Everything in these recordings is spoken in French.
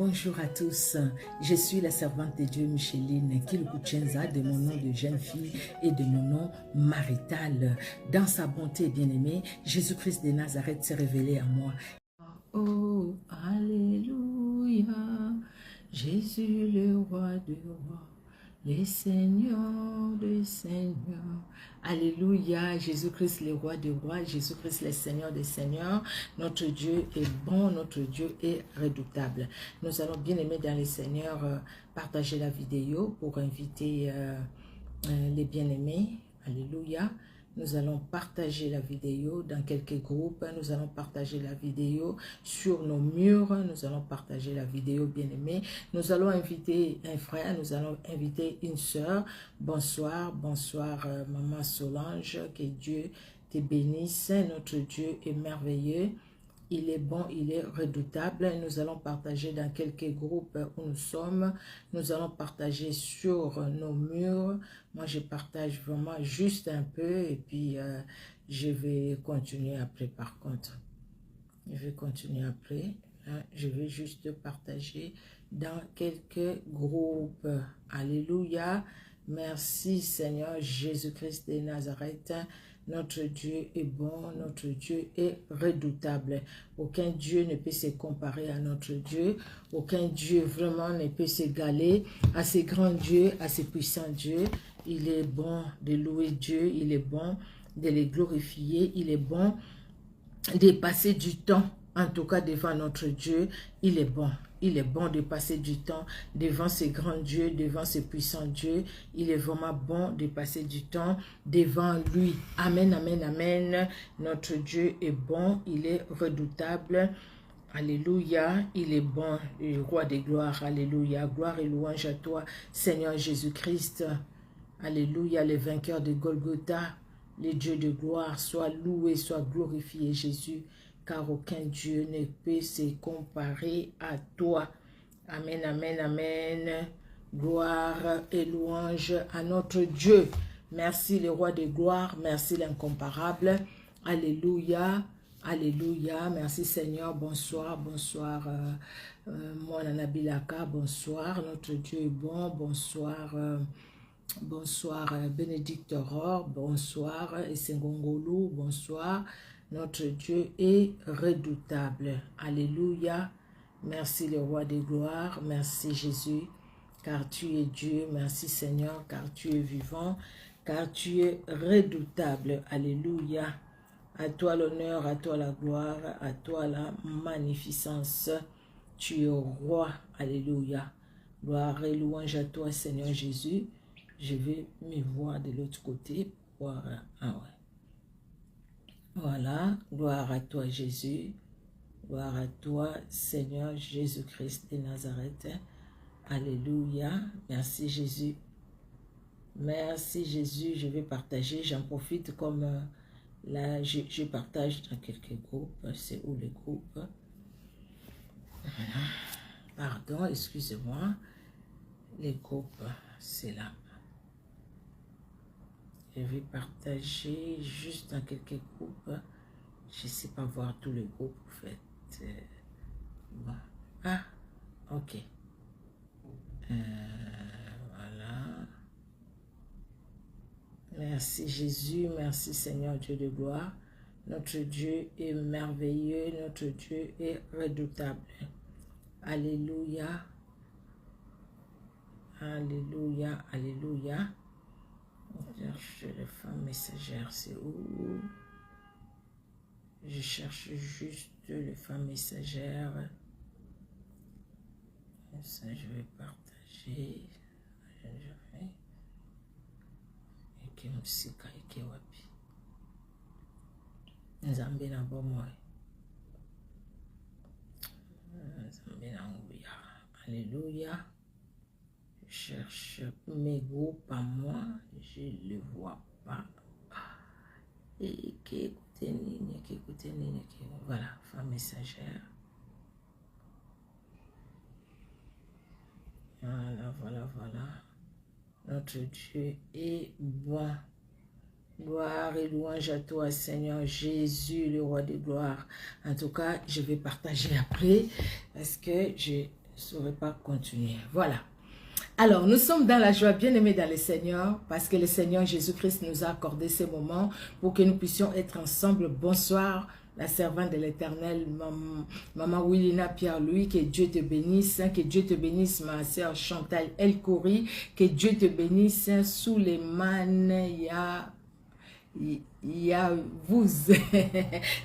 Bonjour à tous, je suis la servante de Dieu Micheline Kilkuchenza de mon nom de jeune fille et de mon nom marital. Dans sa bonté bien-aimée, Jésus-Christ de Nazareth s'est révélé à moi. Oh, alléluia, Jésus le roi des rois, le Seigneur des seigneurs. Alléluia, Jésus-Christ le roi des rois, Jésus-Christ le Seigneur des seigneurs. Notre Dieu est bon, notre Dieu est redoutable. Nous allons bien aimer dans les seigneurs partager la vidéo pour inviter les bien-aimés. Alléluia. Nous allons partager la vidéo dans quelques groupes. Nous allons partager la vidéo sur nos murs. Nous allons partager la vidéo, bien-aimés. Nous allons inviter un frère. Nous allons inviter une sœur. Bonsoir, bonsoir, Maman Solange. Que Dieu te bénisse. Notre Dieu est merveilleux. Il est bon, il est redoutable. Nous allons partager dans quelques groupes où nous sommes. Nous allons partager sur nos murs. Moi, je partage vraiment juste un peu et puis je vais continuer après par contre. Je vais continuer après. Hein, je vais juste partager dans quelques groupes. Alléluia. Merci Seigneur Jésus-Christ de Nazareth. Notre Dieu est bon, notre Dieu est redoutable. Aucun Dieu ne peut se comparer à notre Dieu. Aucun Dieu vraiment ne peut s'égaler à ces grands dieux, à ces puissants dieux. Il est bon de louer Dieu, il est bon de les glorifier, il est bon de passer du temps, en tout cas devant notre Dieu, il est bon. Il est bon de passer du temps devant ces grands dieux, devant ces puissants dieux. Il est vraiment bon de passer du temps devant lui. Amen, amen, amen. Notre Dieu est bon, il est redoutable. Alléluia, il est bon, le roi des gloires. Alléluia, gloire et louange à toi, Seigneur Jésus-Christ. Alléluia, le vainqueur de Golgotha, les dieux de gloire, sois loué, sois glorifié, Jésus. Car aucun Dieu ne peut se comparer à toi. Amen, amen, amen. Gloire et louange à notre Dieu. Merci le roi de gloire, merci l'incomparable. Alléluia, alléluia. Merci Seigneur, bonsoir, bonsoir. Moi, Nana Bilaka, bonsoir. Notre Dieu est bon, bonsoir. Bonsoir Bénédicte Aurore, bonsoir Essengongolou, bonsoir. Notre Dieu est redoutable. Alléluia. Merci le roi des gloires. Merci Jésus, car tu es Dieu. Merci Seigneur, car tu es vivant, car tu es redoutable. Alléluia. À toi l'honneur, à toi la gloire, à toi la magnificence. Tu es roi. Alléluia. Gloire et louange à toi Seigneur Jésus. Je vais me voir de l'autre côté. Voir, ah ouais. Voilà, gloire à toi Jésus, gloire à toi Seigneur Jésus-Christ de Nazareth. Alléluia, merci Jésus. Merci Jésus, je vais partager, j'en profite comme là, je partage dans quelques groupes. C'est où les groupes? Pardon, excusez-moi, les groupes, c'est là. Je vais partager juste dans quelques groupes. Je ne sais pas voir tous les groupes, en fait. Bon. Ah, ok. Voilà. Merci Jésus, merci Seigneur Dieu de gloire. Notre Dieu est merveilleux, notre Dieu est redoutable. Alléluia. Alléluia, alléluia. Je cherche les femmes messagères, c'est où? Je cherche juste les femmes messagères. Ça, je vais partager. Eke musika, eke wapi. Nzambe na bomoy. Nzambe na nguya. Alléluia. Je cherche mes groupes à moi, je ne les vois pas. Et voilà, femme messagère. Voilà, voilà, voilà. Notre Dieu est bon. Gloire et louange à toi, Seigneur Jésus, le roi de gloire. En tout cas, je vais partager après parce que Je ne saurais pas continuer. Voilà. Alors, nous sommes dans la joie, bien-aimés dans le Seigneur, parce que le Seigneur Jésus-Christ nous a accordé ces moments pour que nous puissions être ensemble. Bonsoir, la servante de l'Éternel, maman Willina Pierre-Louis, que Dieu te bénisse, que Dieu te bénisse, ma sœur Chantal Elkori, que Dieu te bénisse, Souleymane vous,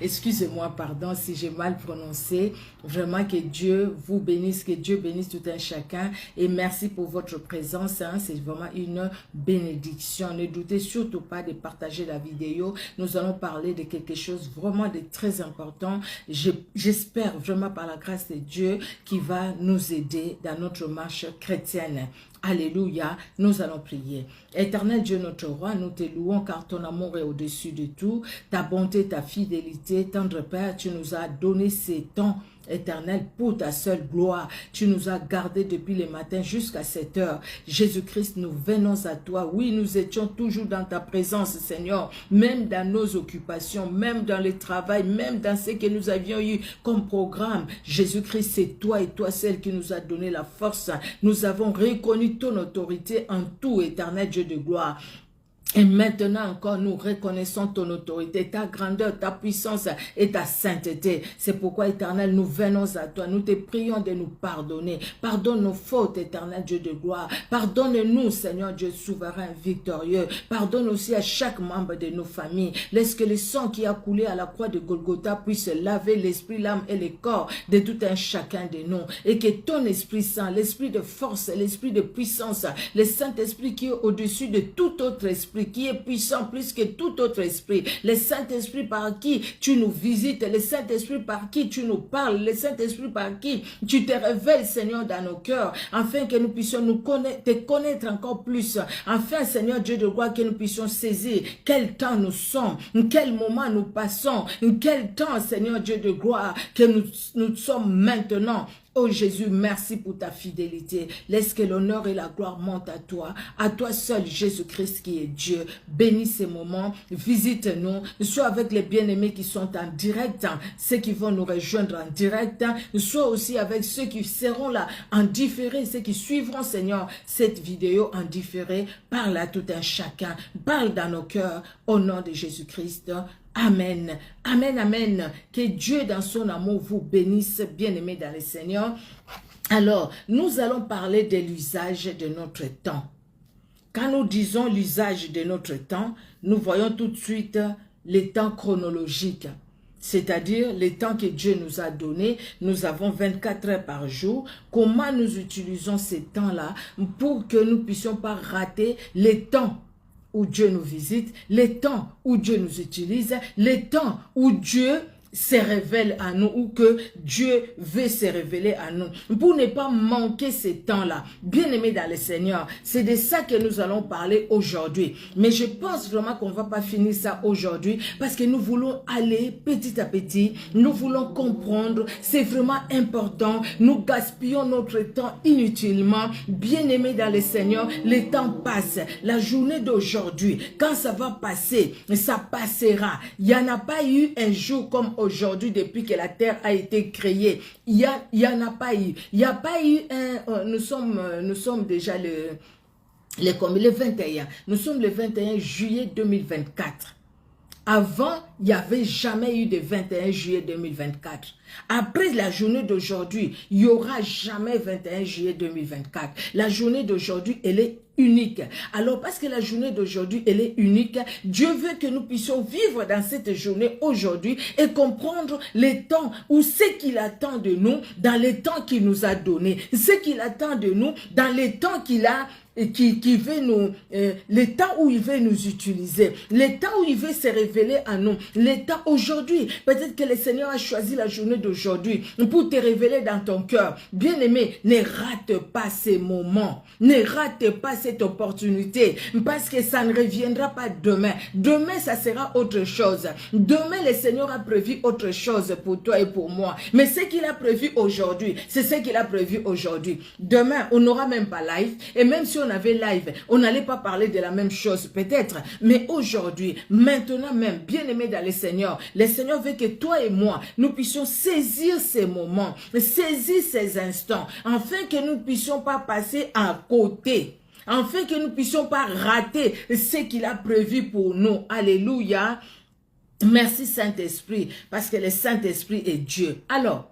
excusez-moi, pardon si j'ai mal prononcé, vraiment que Dieu vous bénisse, que Dieu bénisse tout un chacun et merci pour votre présence, hein, c'est vraiment une bénédiction. Ne doutez surtout pas de partager la vidéo, nous allons parler de quelque chose vraiment de très important. J'espère vraiment par la grâce de Dieu qui va nous aider dans notre marche chrétienne. Alléluia, nous allons prier. Éternel Dieu notre roi, nous te louons car ton amour est au-dessus de tout. Ta bonté, ta fidélité, tendre Père, tu nous as donné ces temps éternel pour ta seule gloire. Tu nous as gardés depuis le matin jusqu'à cette heure. Jésus-Christ, nous venons à toi. Oui, nous étions toujours dans ta présence, Seigneur, même dans nos occupations, même dans le travail, même dans ce que nous avions eu comme programme. Jésus-Christ, c'est toi et toi seul qui nous a donné la force. Nous avons reconnu ton autorité en tout, éternel Dieu de gloire. Et maintenant encore, nous reconnaissons ton autorité, ta grandeur, ta puissance et ta sainteté. C'est pourquoi, éternel, nous venons à toi. Nous te prions de nous pardonner. Pardonne nos fautes, éternel Dieu de gloire. Pardonne-nous, Seigneur Dieu souverain, victorieux. Pardonne aussi à chaque membre de nos familles. Laisse que le sang qui a coulé à la croix de Golgotha puisse laver l'esprit, l'âme et le corps de tout un chacun de nous. Et que ton Esprit Saint, l'esprit de force, l'esprit de puissance, le Saint-Esprit qui est au-dessus de tout autre esprit, qui est puissant plus que tout autre esprit, le Saint-Esprit par qui tu nous visites, le Saint-Esprit par qui tu nous parles, le Saint-Esprit par qui tu te révèles, Seigneur, dans nos cœurs, afin que nous puissions te connaître encore plus, afin, Seigneur Dieu de gloire, que nous puissions saisir quel temps nous sommes, quel moment nous passons, quel temps, Seigneur Dieu de gloire, que nous sommes maintenant. Oh Jésus, merci pour ta fidélité. Laisse que l'honneur et la gloire montent à toi seul, Jésus-Christ qui est Dieu. Bénis ces moments, visite-nous, soit avec les bien-aimés qui sont en direct, ceux qui vont nous rejoindre en direct, soit aussi avec ceux qui seront là en différé, ceux qui suivront, Seigneur, cette vidéo en différé. Parle à tout un chacun, parle dans nos cœurs, au nom de Jésus-Christ. Amen. Amen, amen. Que Dieu dans son amour vous bénisse, bien-aimés dans le Seigneur. Alors, nous allons parler de l'usage de notre temps. Quand nous disons l'usage de notre temps, nous voyons tout de suite les temps chronologiques. C'est-à-dire les temps que Dieu nous a donnés. Nous avons 24 heures par jour. Comment nous utilisons ces temps-là pour que nous ne puissions pas rater les temps où Dieu nous visite, les temps où Dieu nous utilise, les temps où Dieu se révèle à nous ou que Dieu veut se révéler à nous. Pour ne pas manquer ces temps-là, bien-aimés dans le Seigneur, c'est de ça que nous allons parler aujourd'hui. Mais je pense vraiment qu'on ne va pas finir ça aujourd'hui parce que nous voulons aller petit à petit, nous voulons comprendre, c'est vraiment important. Nous gaspillons notre temps inutilement. Bien-aimés dans le Seigneur, le temps passe. La journée d'aujourd'hui, quand ça va passer, ça passera. Il n'y en a pas eu un jour comme aujourd'hui, depuis que la terre a été créée, il y en a pas eu. Il n'y a pas eu un... nous sommes déjà le 21. Nous sommes le 21 juillet 2024. Avant, il n'y avait jamais eu de 21 juillet 2024. Après la journée d'aujourd'hui, il n'y aura jamais 21 juillet 2024. La journée d'aujourd'hui, elle est unique. Alors, parce que la journée d'aujourd'hui, elle est unique, Dieu veut que nous puissions vivre dans cette journée aujourd'hui et comprendre les temps ou ce qu'il attend de nous dans les temps qu'il nous a donnés. Ce qu'il attend de nous dans les temps qu'il a qui veut nous, les temps où il veut nous utiliser, les temps où il veut se révéler à nous, les temps aujourd'hui. Peut-être que le Seigneur a choisi la journée d'aujourd'hui pour te révéler dans ton cœur. Bien-aimé, ne rate pas ces moments, ne rate pas cette opportunité, parce que ça ne reviendra pas demain. Demain, ça sera autre chose. Demain, le Seigneur a prévu autre chose pour toi et pour moi. Mais ce qu'il a prévu aujourd'hui, c'est ce qu'il a prévu aujourd'hui. Demain, on n'aura même pas live, et même si on on avait live, on n'allait pas parler de la même chose peut-être. Mais aujourd'hui, maintenant même, bien-aimé dans le Seigneur veut que toi et moi, nous puissions saisir ces moments, saisir ces instants, afin que nous ne puissions pas passer à côté, afin que nous ne puissions pas rater ce qu'il a prévu pour nous. Alléluia. Merci Saint-Esprit, parce que le Saint-Esprit est Dieu. Alors,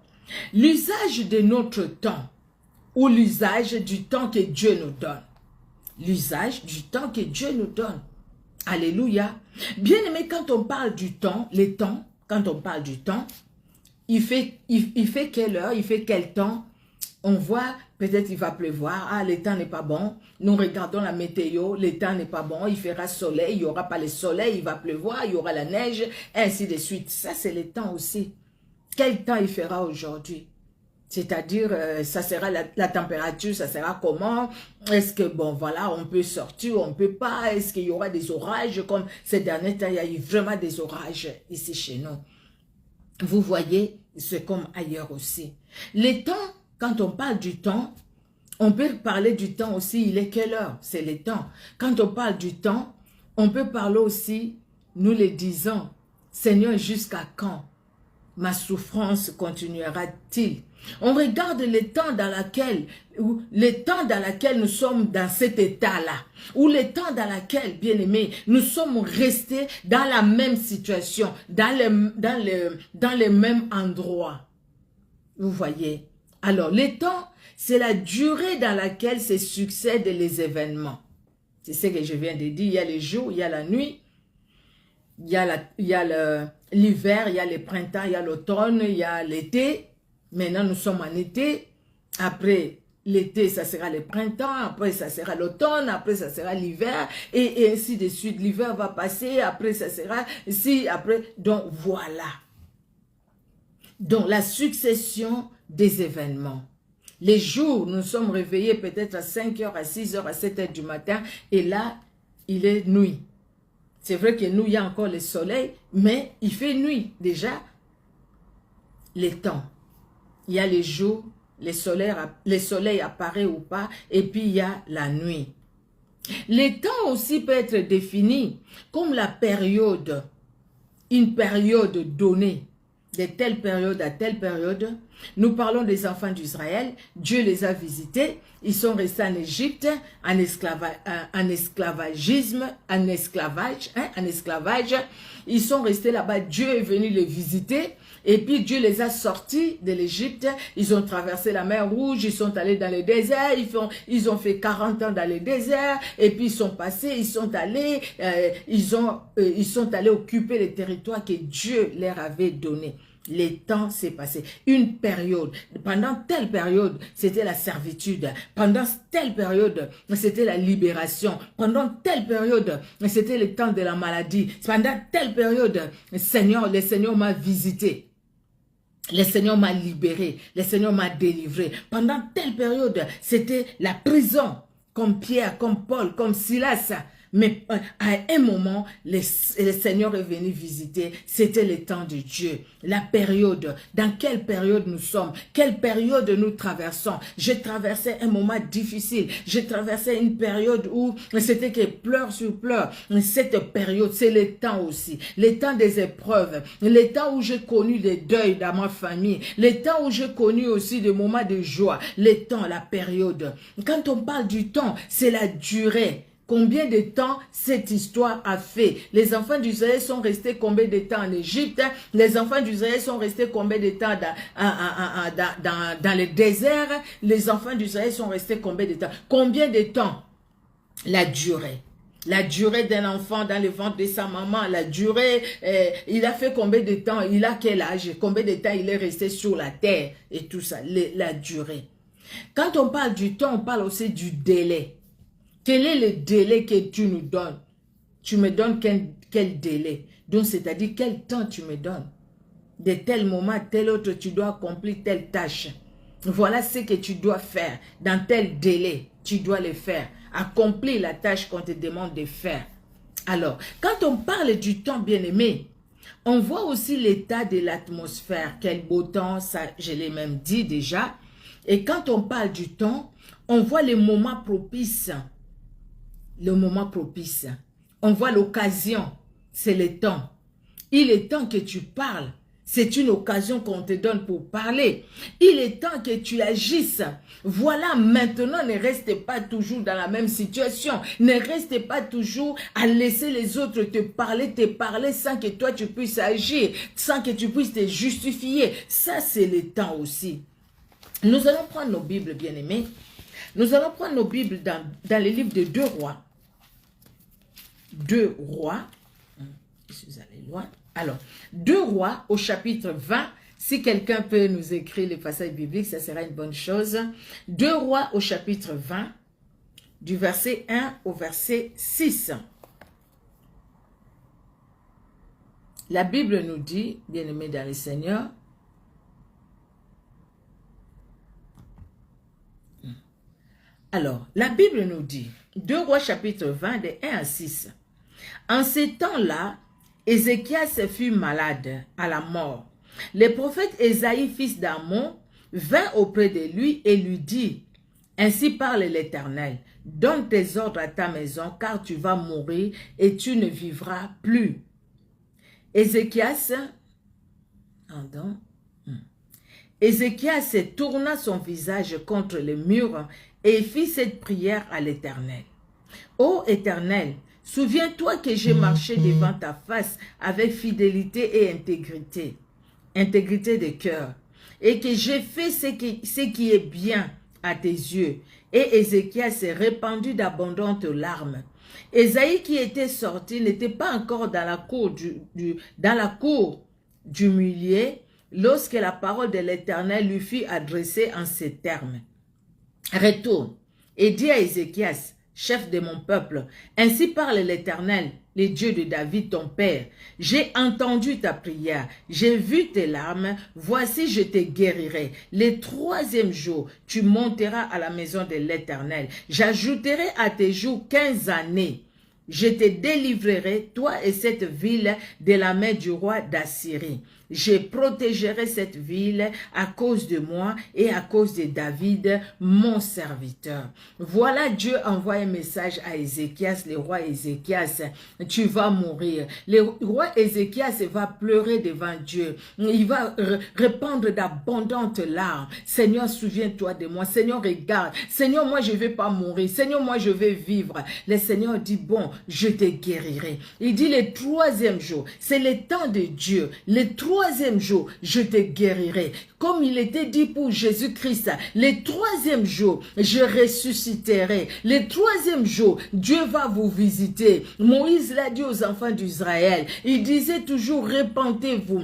l'usage de notre temps, ou l'usage du temps que Dieu nous donne. L'usage du temps que Dieu nous donne. Alléluia. Bien aimé, quand on parle du temps, les temps, quand on parle du temps, il fait quelle heure, il fait quel temps? On voit, peut-être il va pleuvoir, ah, le temps n'est pas bon. Nous regardons la météo, le temps n'est pas bon, il fera soleil, il n'y aura pas le soleil, il va pleuvoir, il y aura la neige, ainsi de suite. Ça, c'est le temps aussi. Quel temps il fera aujourd'hui? C'est-à-dire, ça sera la température, ça sera comment? Est-ce que, bon, voilà, on peut sortir, on ne peut pas? Est-ce qu'il y aura des orages? Comme ces derniers temps, il y a eu vraiment des orages ici chez nous. Vous voyez, c'est comme ailleurs aussi. Les temps, quand on parle du temps, on peut parler du temps aussi, il est quelle heure? C'est le temps. Quand on parle du temps, on peut parler aussi, nous le disons, Seigneur, jusqu'à quand ma souffrance continuera-t-il? On regarde le temps dans lequel nous sommes dans cet état-là, ou le temps dans lequel, bien aimé, nous sommes restés dans la même situation, dans le même endroit. Vous voyez? Alors, le temps, c'est la durée dans laquelle se succèdent les événements. C'est ce que je viens de dire. Il y a les jours, il y a la nuit, il y a l'hiver, il y a le printemps, il y a l'automne, il y a l'été. Maintenant, nous sommes en été. Après l'été, ça sera le printemps. Après, ça sera l'automne. Après, ça sera l'hiver. Et ainsi de suite. L'hiver va passer. Après, ça sera ici. Après, donc voilà. Donc, la succession des événements. Les jours, nous sommes réveillés peut-être à 5 heures, à 6 heures, à 7 heures du matin. Et là, il est nuit. C'est vrai que nous, il y a encore le soleil, mais il fait nuit déjà. Les temps. Il y a les jours, le soleil apparaît ou pas, et puis il y a la nuit. Les temps aussi peut être défini comme la période, une période donnée, de telle période à telle période. Nous parlons des enfants d'Israël, Dieu les a visités, ils sont restés en Égypte, en esclavage, ils sont restés là-bas, Dieu est venu les visiter, et puis Dieu les a sortis de l'Égypte, ils ont traversé la mer Rouge, ils sont allés dans le désert, ils ont fait 40 ans dans le désert, et puis ils sont passés, ils sont allés occuper les territoires que Dieu leur avait donnés. Les temps s'est passé. Une période. Pendant telle période, c'était la servitude. Pendant telle période, c'était la libération. Pendant telle période, c'était le temps de la maladie. Pendant telle période, le Seigneur m'a visité. Le Seigneur m'a libéré. Le Seigneur m'a délivré. Pendant telle période, c'était la prison. Comme Pierre, comme Paul, comme Silas. Mais à un moment, le Seigneur est venu visiter. C'était le temps de Dieu. La période. Dans quelle période nous sommes? Quelle période nous traversons? J'ai traversé un moment difficile. J'ai traversé une période où c'était que pleurs sur pleurs. Cette période, c'est le temps aussi. Le temps des épreuves. Le temps où j'ai connu des deuils dans ma famille. Le temps où j'ai connu aussi des moments de joie. Le temps, la période. Quand on parle du temps, c'est la durée. Combien de temps cette histoire a fait? Les enfants d'Israël sont restés combien de temps en Égypte? Les enfants d'Israël sont restés combien de temps dans le désert? Les enfants d'Israël sont restés combien de temps? Combien de temps? La durée. La durée d'un enfant dans le ventre de sa maman, la durée, il a fait combien de temps? Il a quel âge? Combien de temps il est resté sur la terre? Et tout ça, la durée. Quand on parle du temps, on parle aussi du délai. Quel est le délai que tu nous donnes? Tu me donnes quel délai? Donc, c'est-à-dire quel temps tu me donnes? De tel moment à tel autre, tu dois accomplir telle tâche. Voilà ce que tu dois faire. Dans tel délai, tu dois le faire. Accomplir la tâche qu'on te demande de faire. Alors, quand on parle du temps, bien-aimé, on voit aussi l'état de l'atmosphère. Quel beau temps, ça, je l'ai même dit déjà. Et quand on parle du temps, on voit les moments propices le moment propice. On voit l'occasion, c'est le temps. Il est temps que tu parles. C'est une occasion qu'on te donne pour parler. Il est temps que tu agisses. Voilà, maintenant, ne reste pas toujours dans la même situation. Ne reste pas toujours à laisser les autres te parler sans que toi tu puisses agir, sans que tu puisses te justifier. Ça, c'est le temps aussi. Nous allons prendre nos Bibles, bien-aimés. Nous allons prendre nos Bibles dans le livre de 2 Rois. 2 Rois. Je suis allé loin. Alors, 2 Rois au chapitre 20. Si quelqu'un peut nous écrire les passages bibliques, ça sera une bonne chose. 2 Rois au chapitre 20, du verset 1 au verset 6. La Bible nous dit, bien-aimés dans le Seigneur, alors, la Bible nous dit, 2 Rois chapitre 20, de 1 à 6. En ces temps-là, Ézéchias fut malade à la mort. Le prophète Ésaïe, fils d'Amon, vint auprès de lui et lui dit, « Ainsi parle l'Éternel, donne tes ordres à ta maison, car tu vas mourir et tu ne vivras plus. » Ézéchias tourna son visage contre le mur et fit cette prière à l'Éternel. « Ô Éternel, souviens-toi que j'ai marché devant ta face avec fidélité et intégrité de cœur, et que j'ai fait ce qui est bien à tes yeux. » Et Ézéchias s'est répandu d'abondantes larmes. Ésaïe qui était sorti n'était pas encore dans la cour du milieu lorsque la parole de l'Éternel lui fut adressée en ces termes. « Retourne et dis à Ézéchias, chef de mon peuple, ainsi parle l'Éternel, le Dieu de David, ton père. J'ai entendu ta prière, j'ai vu tes larmes, voici je te guérirai. Le 3e jour, tu monteras à la maison de l'Éternel. J'ajouterai à tes jours 15 années. Je te délivrerai, toi et cette ville, de la main du roi d'Assyrie. Je protégerai cette ville à cause de moi et à cause de David, mon serviteur. » Voilà, Dieu envoie un message à Ézéchias, le roi Ézéchias. Tu vas mourir. Le roi Ézéchias va pleurer devant Dieu. Il va répandre d'abondantes larmes. Seigneur, souviens-toi de moi. Seigneur, regarde. Seigneur, moi, je ne vais pas mourir. Seigneur, moi, je vais vivre. Le Seigneur dit, bon, je te guérirai. Il dit le 3e jour, c'est le temps de Dieu. Le 3e jour, je te guérirai. Comme il était dit pour Jésus-Christ, le 3e jour, je ressusciterai. Le 3e jour, Dieu va vous visiter. Moïse l'a dit aux enfants d'Israël. Il disait toujours, répentez-vous,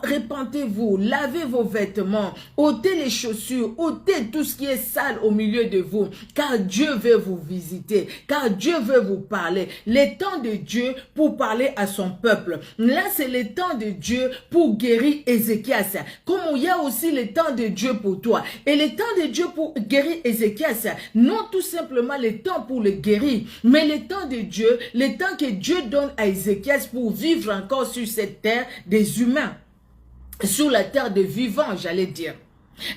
répentez-vous, lavez vos vêtements, ôtez les chaussures, ôtez tout ce qui est sale au milieu de vous, car Dieu veut vous visiter, car Dieu veut vous parler. Le temps de Dieu pour parler à son peuple. Là, c'est le temps de Dieu pour guérir Ézéchias. Comme il y a aussi le temps de Dieu pour toi. Et le temps de Dieu pour guérir Ézéchias, non tout simplement le temps pour le guérir, mais le temps de Dieu, le temps que Dieu donne à Ézéchias pour vivre encore sur cette terre des humains. Sur la terre des vivants, j'allais dire.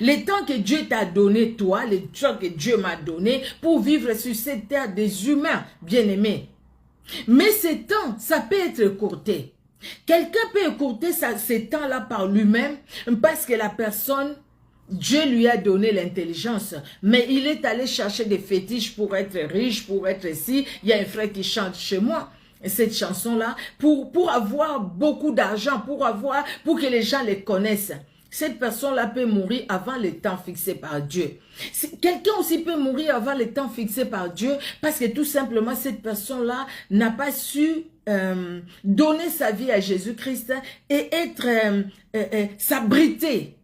Le temps que Dieu t'a donné, toi, le temps que Dieu m'a donné pour vivre sur cette terre des humains, bien-aimés. Mais ce temps, ça peut être écourté. Quelqu'un peut écourter ces temps-là par lui-même parce que la personne, Dieu lui a donné l'intelligence, mais il est allé chercher des fétiches pour être riche, pour être ici. Il y a un frère qui chante chez moi cette chanson-là pour avoir beaucoup d'argent, pour que les gens les connaissent. Cette personne-là peut mourir avant le temps fixé par Dieu. Quelqu'un aussi peut mourir avant le temps fixé par Dieu parce que tout simplement cette personne-là n'a pas su donner sa vie à Jésus-Christ et être s'abriter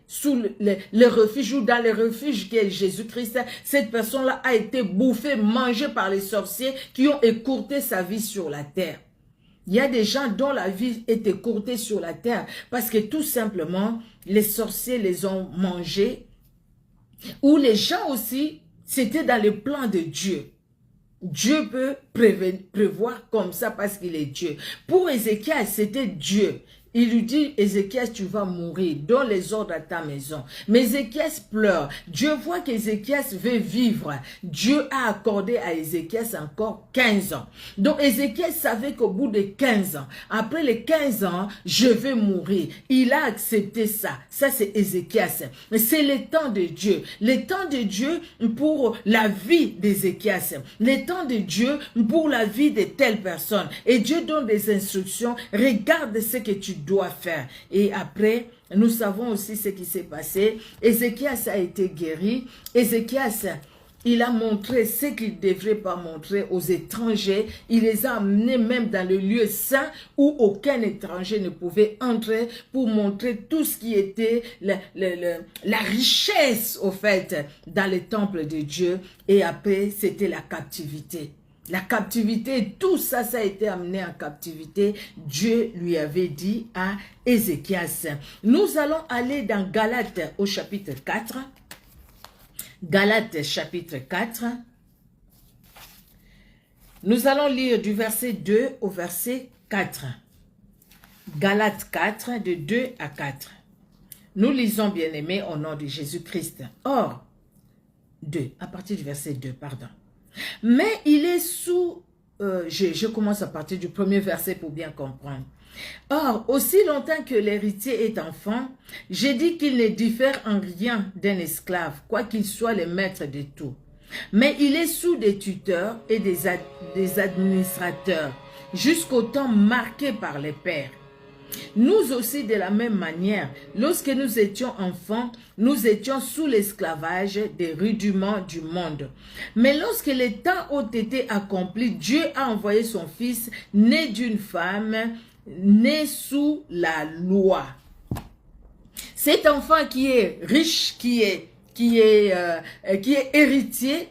sous le refuge ou dans le refuge qui est Jésus-Christ. Cette personne-là a été bouffée, mangée par les sorciers qui ont écourté sa vie sur la terre. Il y a des gens dont la vie est écourtée sur la terre parce que tout simplement, les sorciers les ont mangés. Ou les gens aussi, c'était dans le plan de Dieu. Dieu peut prévoir comme ça parce qu'il est Dieu. Pour Ézéchias, c'était Dieu. il lui dit, Ézéchias, tu vas mourir, donne les ordres à ta maison. Mais Ézéchias pleure. Dieu voit qu'Ézéchias veut vivre. Dieu a accordé à Ézéchias encore 15 ans. Donc Ézéchias savait qu'au bout de 15 ans, après les 15 ans, je vais mourir. Il a accepté ça. Ça, c'est Ézéchias. C'est le temps de Dieu. Le temps de Dieu pour la vie d'Ézéchias. Le temps de Dieu pour la vie de telle personne. Et Dieu donne des instructions. Regarde ce que tu dois faire. Et après, nous savons aussi ce qui s'est passé. Ézéchias a été guéri. Ézéchias, il a montré ce qu'il ne devrait pas montrer aux étrangers. Il les a amenés même dans le lieu saint où aucun étranger ne pouvait entrer pour montrer tout ce qui était la richesse, au fait, dans le temple de Dieu. Et après, c'était la captivité. La captivité, tout ça, ça a été amené en captivité. Dieu lui avait dit à Ézéchias. Nous allons aller dans Galates au chapitre 4. Galates chapitre 4. Nous allons lire du verset 2 au verset 4. Galates 4, de 2 à 4. Nous lisons, bien-aimés, au nom de Jésus-Christ. Or, 2, à partir du verset 2, pardon. Mais il est sous... je commence à partir du premier verset pour bien comprendre. Or, aussi longtemps que l'héritier est enfant, j'ai dit qu'il ne diffère en rien d'un esclave, quoiqu'il soit le maître de tout. Mais il est sous des tuteurs et des administrateurs, jusqu'au temps marqué par les pères. Nous aussi, de la même manière, lorsque nous étions enfants, nous étions sous l'esclavage des rudiments du monde. Mais lorsque les temps ont été accomplis, Dieu a envoyé son Fils, né d'une femme, né sous la loi. Cet enfant qui est riche, qui est héritier,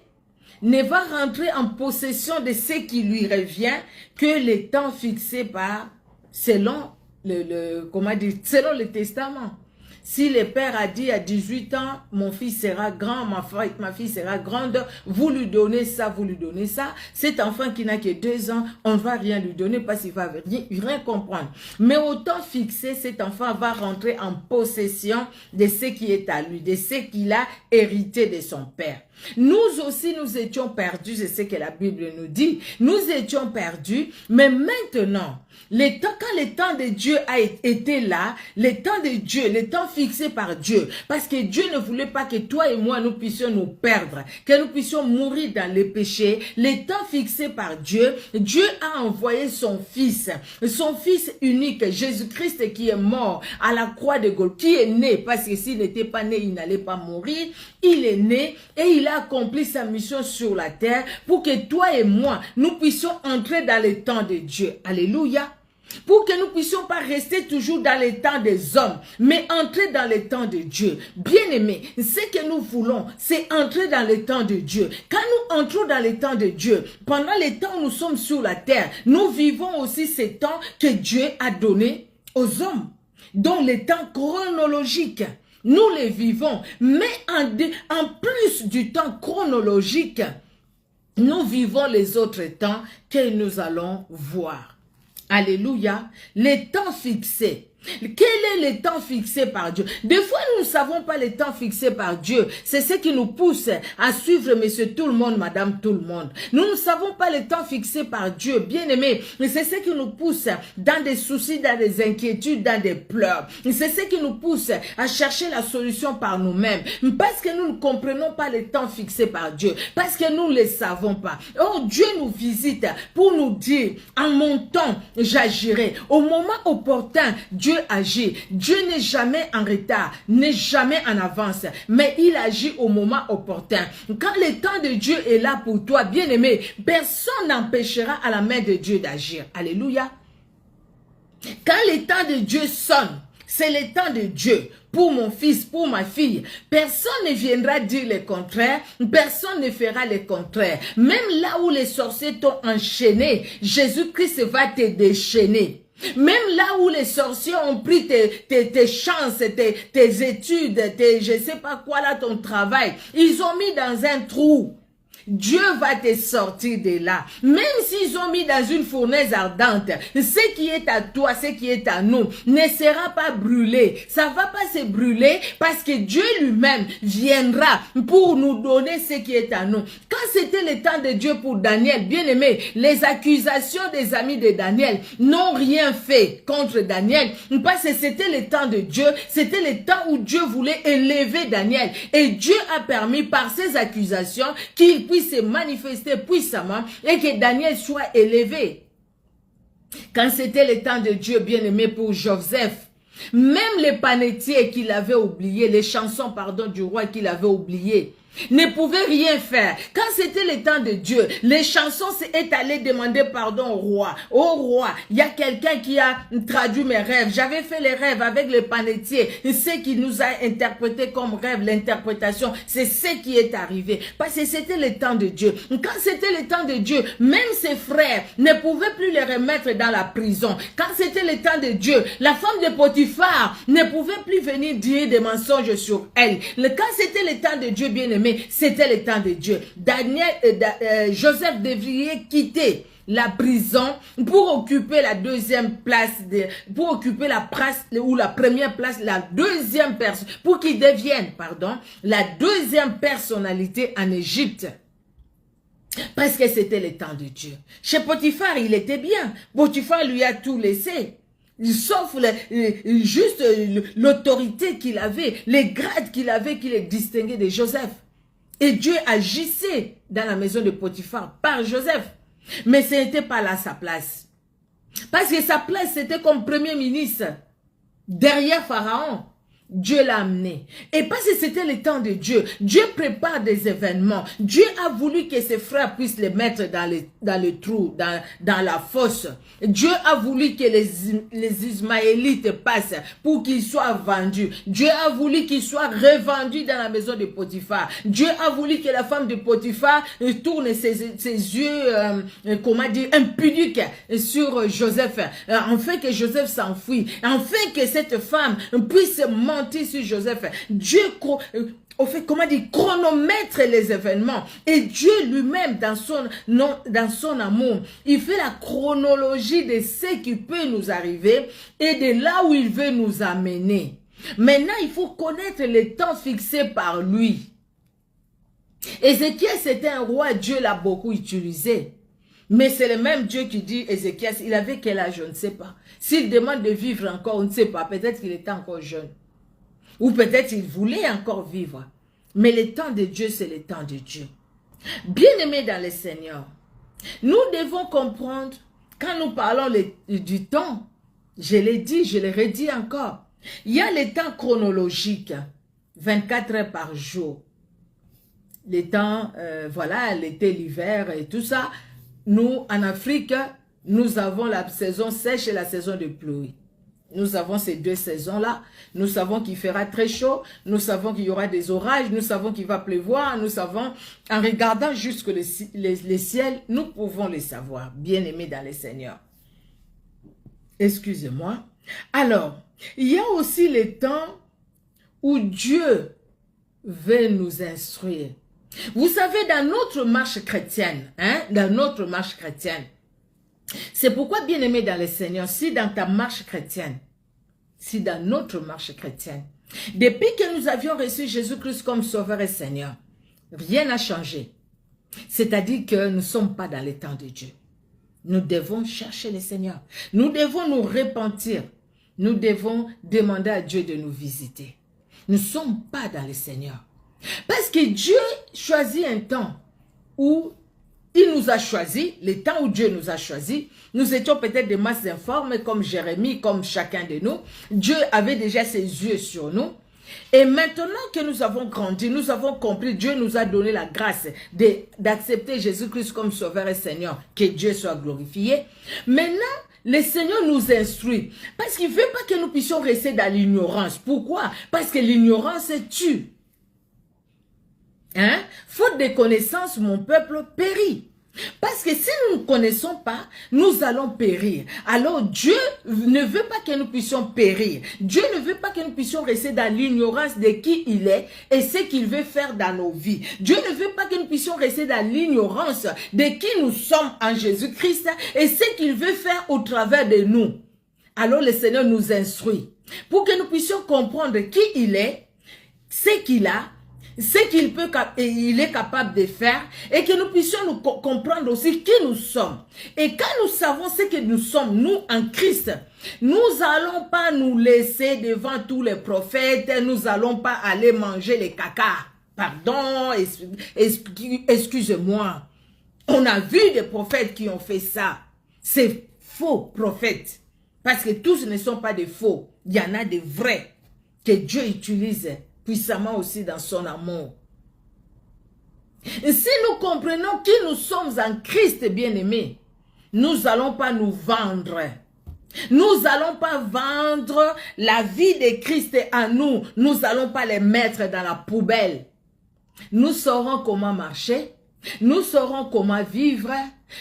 ne va rentrer en possession de ce qui lui revient que les temps fixés par, selon selon le testament. Si le père a dit à 18 ans, mon fils sera grand, ma fille sera grande, vous lui donnez ça, vous lui donnez ça. Cet enfant qui n'a que 2 ans, on ne va rien lui donner parce qu'il va rien comprendre. Mais au temps fixé, cet enfant va rentrer en possession de ce qui est à lui, de ce qu'il a hérité de son père. Nous aussi, nous étions perdus, c'est ce que la Bible nous dit. Nous étions perdus, mais maintenant, quand le temps de Dieu a été là, le temps de Dieu, le temps fixé par Dieu, parce que Dieu ne voulait pas que toi et moi, nous puissions nous perdre, que nous puissions mourir dans les péchés, le temps fixé par Dieu, Dieu a envoyé son Fils unique, Jésus-Christ qui est mort à la croix de Golgotha, qui est né, parce que s'il n'était pas né, il n'allait pas mourir, il est né et il a accompli sa mission sur la terre pour que toi et moi, nous puissions entrer dans le temps de Dieu. Alléluia. Pour que nous ne puissions pas rester toujours dans le temps des hommes, mais entrer dans le temps de Dieu. Bien-aimés, ce que nous voulons, c'est entrer dans le temps de Dieu. Quand nous entrons dans le temps de Dieu, pendant les temps où nous sommes sur la terre, nous vivons aussi ces temps que Dieu a donnés aux hommes. Donc les temps chronologiques, nous les vivons, mais en plus du temps chronologique, nous vivons les autres temps que nous allons voir. Alléluia. Les temps fixés. Quel est le temps fixé par Dieu? Des fois, nous ne savons pas le temps fixé par Dieu. C'est ce qui nous pousse à suivre monsieur tout le monde, madame tout le monde. Nous ne savons pas le temps fixé par Dieu, bien aimé. C'est ce qui nous pousse dans des soucis, dans des inquiétudes, dans des pleurs. C'est ce qui nous pousse à chercher la solution par nous-mêmes. Parce que nous ne comprenons pas le temps fixé par Dieu. Parce que nous ne le savons pas. Oh, Dieu nous visite pour nous dire, en mon temps, j'agirai. Au moment opportun, Dieu agit. Dieu n'est jamais en retard, n'est jamais en avance, mais il agit au moment opportun. Quand le temps de Dieu est là pour toi, bien-aimé, personne n'empêchera à la main de Dieu d'agir. Alléluia. Quand le temps de Dieu sonne, c'est le temps de Dieu. Pour mon fils, pour ma fille, personne ne viendra dire le contraire, personne ne fera le contraire. Même là où les sorciers t'ont enchaîné, Jésus-Christ va te déchaîner. Même là où les sorciers ont pris tes chances, tes études, je sais pas quoi là, ton travail, ils ont mis dans un trou. Dieu va te sortir de là. Même s'ils ont mis dans une fournaise ardente, ce qui est à toi, ce qui est à nous, ne sera pas brûlé. Ça va pas se brûler parce que Dieu lui-même viendra pour nous donner ce qui est à nous. Quand c'était le temps de Dieu pour Daniel, bien aimé, les accusations des amis de Daniel n'ont rien fait contre Daniel parce que c'était le temps de Dieu, c'était le temps où Dieu voulait élever Daniel et Dieu a permis par ses accusations qu'il puisse se manifester puissamment et que Daniel soit élevé. Quand c'était le temps de Dieu, bien aimé, pour Joseph, même les panetiers qu'il avait oubliés, les chansons, pardon, du roi qu'il avait oubliées, ne pouvaient rien faire. Quand c'était le temps de Dieu, les chansons est allé demander pardon au roi. Au roi, il y a quelqu'un qui a traduit mes rêves. J'avais fait les rêves avec les panetiers. Ce qui nous a interprété comme rêve, l'interprétation, c'est ce qui est arrivé. Parce que c'était le temps de Dieu. Quand c'était le temps de Dieu, même ses frères ne pouvaient plus les remettre dans la prison. Quand c'était le temps de Dieu, la femme de Potiphar ne pouvait plus venir dire des mensonges sur elle. Quand c'était le temps de Dieu, bien aimé, c'était le temps de Dieu. Joseph devait quitter la prison pour occuper la deuxième place, pour occuper la place ou la première place, la deuxième personne, pour qu'il devienne, pardon, la deuxième personnalité en Égypte. Parce que c'était le temps de Dieu. Chez Potiphar, il était bien. Potiphar lui a tout laissé. Sauf juste l'autorité qu'il avait, les grades qu'il avait, qui les distinguaient de Joseph. Et Dieu agissait dans la maison de Potiphar par Joseph. Mais ce n'était pas là sa place. Parce que sa place, c'était comme premier ministre. Derrière Pharaon, Dieu l'a amené. Et parce que c'était le temps de Dieu, Dieu prépare des événements. Dieu a voulu que ses frères puissent les mettre dans le trou, dans la fosse. Dieu a voulu que les Ismaélites passent pour qu'ils soient vendus. Dieu a voulu qu'ils soient revendus dans la maison de Potiphar. Dieu a voulu que la femme de Potiphar tourne ses yeux, comment dire, impudiques sur Joseph. Afin que Joseph s'enfuit. Afin que cette femme puisse mentir sur Joseph. Dieu, au fait, comment dire, chronomètre les événements. Et Dieu lui-même, dans son amour, il fait la chronologie de ce qui peut nous arriver et de là où il veut nous amener. Maintenant, il faut connaître les temps fixés par lui. Ézéchiel, c'était un roi, Dieu l'a beaucoup utilisé. Mais c'est le même Dieu qui dit, Ézéchiel, il avait quel âge, on ne sait pas. S'il demande de vivre encore, on ne sait pas. Peut-être qu'il était encore jeune. Ou peut-être il voulait encore vivre. Mais le temps de Dieu, c'est le temps de Dieu. Bien-aimés dans le Seigneur, nous devons comprendre, quand nous parlons du temps, je l'ai dit, je le redis encore, il y a le temps chronologique, 24 heures par jour. Les temps, voilà, l'été, l'hiver et tout ça. Nous, en Afrique, nous avons la saison sèche et la saison de pluie. Nous avons ces deux saisons-là. Nous savons qu'il fera très chaud. Nous savons qu'il y aura des orages. Nous savons qu'il va pleuvoir. Nous savons, en regardant jusque les ciels, nous pouvons les savoir. Bien-aimés dans le Seigneur. Excusez-moi. Alors, il y a aussi les temps où Dieu veut nous instruire. Vous savez, dans notre marche chrétienne, dans notre marche chrétienne, c'est pourquoi, bien-aimé dans le Seigneur, si dans ta marche chrétienne, si dans notre marche chrétienne, depuis que nous avions reçu Jésus-Christ comme Sauveur et Seigneur, rien n'a changé. C'est-à-dire que nous ne sommes pas dans les temps de Dieu. Nous devons chercher le Seigneur. Nous devons nous repentir. Nous devons demander à Dieu de nous visiter. Nous ne sommes pas dans le Seigneur. Parce que Dieu choisit un temps où il nous a choisi, le temps où Dieu nous a choisi. Nous étions peut-être des masses informes comme Jérémie, comme chacun de nous. Dieu avait déjà ses yeux sur nous. Et maintenant que nous avons grandi, nous avons compris, Dieu nous a donné la grâce d'accepter Jésus-Christ comme Sauveur et Seigneur. Que Dieu soit glorifié. Maintenant, le Seigneur nous instruit. Parce qu'il ne veut pas que nous puissions rester dans l'ignorance. Pourquoi? Parce que l'ignorance tue. Faute de connaissance, mon peuple périt. Parce que si nous ne connaissons pas, nous allons périr. Alors Dieu ne veut pas que nous puissions périr. Dieu ne veut pas que nous puissions rester dans l'ignorance de qui il est et ce qu'il veut faire dans nos vies. Dieu ne veut pas que nous puissions rester dans l'ignorance de qui nous sommes en Jésus-Christ et ce qu'il veut faire au travers de nous. Alors le Seigneur nous instruit pour que nous puissions comprendre qui il est, ce qu'il a, ce qu'il peut et il est capable de faire et que nous puissions nous comprendre aussi qui nous sommes. Et quand nous savons ce que nous sommes, nous en Christ, nous n'allons pas nous laisser devant tous les prophètes, nous n'allons pas aller manger les caca. Pardon, excusez-moi. On a vu des prophètes qui ont fait ça. C'est faux prophètes. Parce que tous ne sont pas des faux. Il y en a des vrais que Dieu utilise puissamment aussi dans son amour. Et si nous comprenons qui nous sommes en Christ bien-aimé, nous n'allons pas nous vendre. Nous n'allons pas vendre la vie de Christ à nous. Nous n'allons pas les mettre dans la poubelle. Nous saurons comment marcher. Nous saurons comment vivre.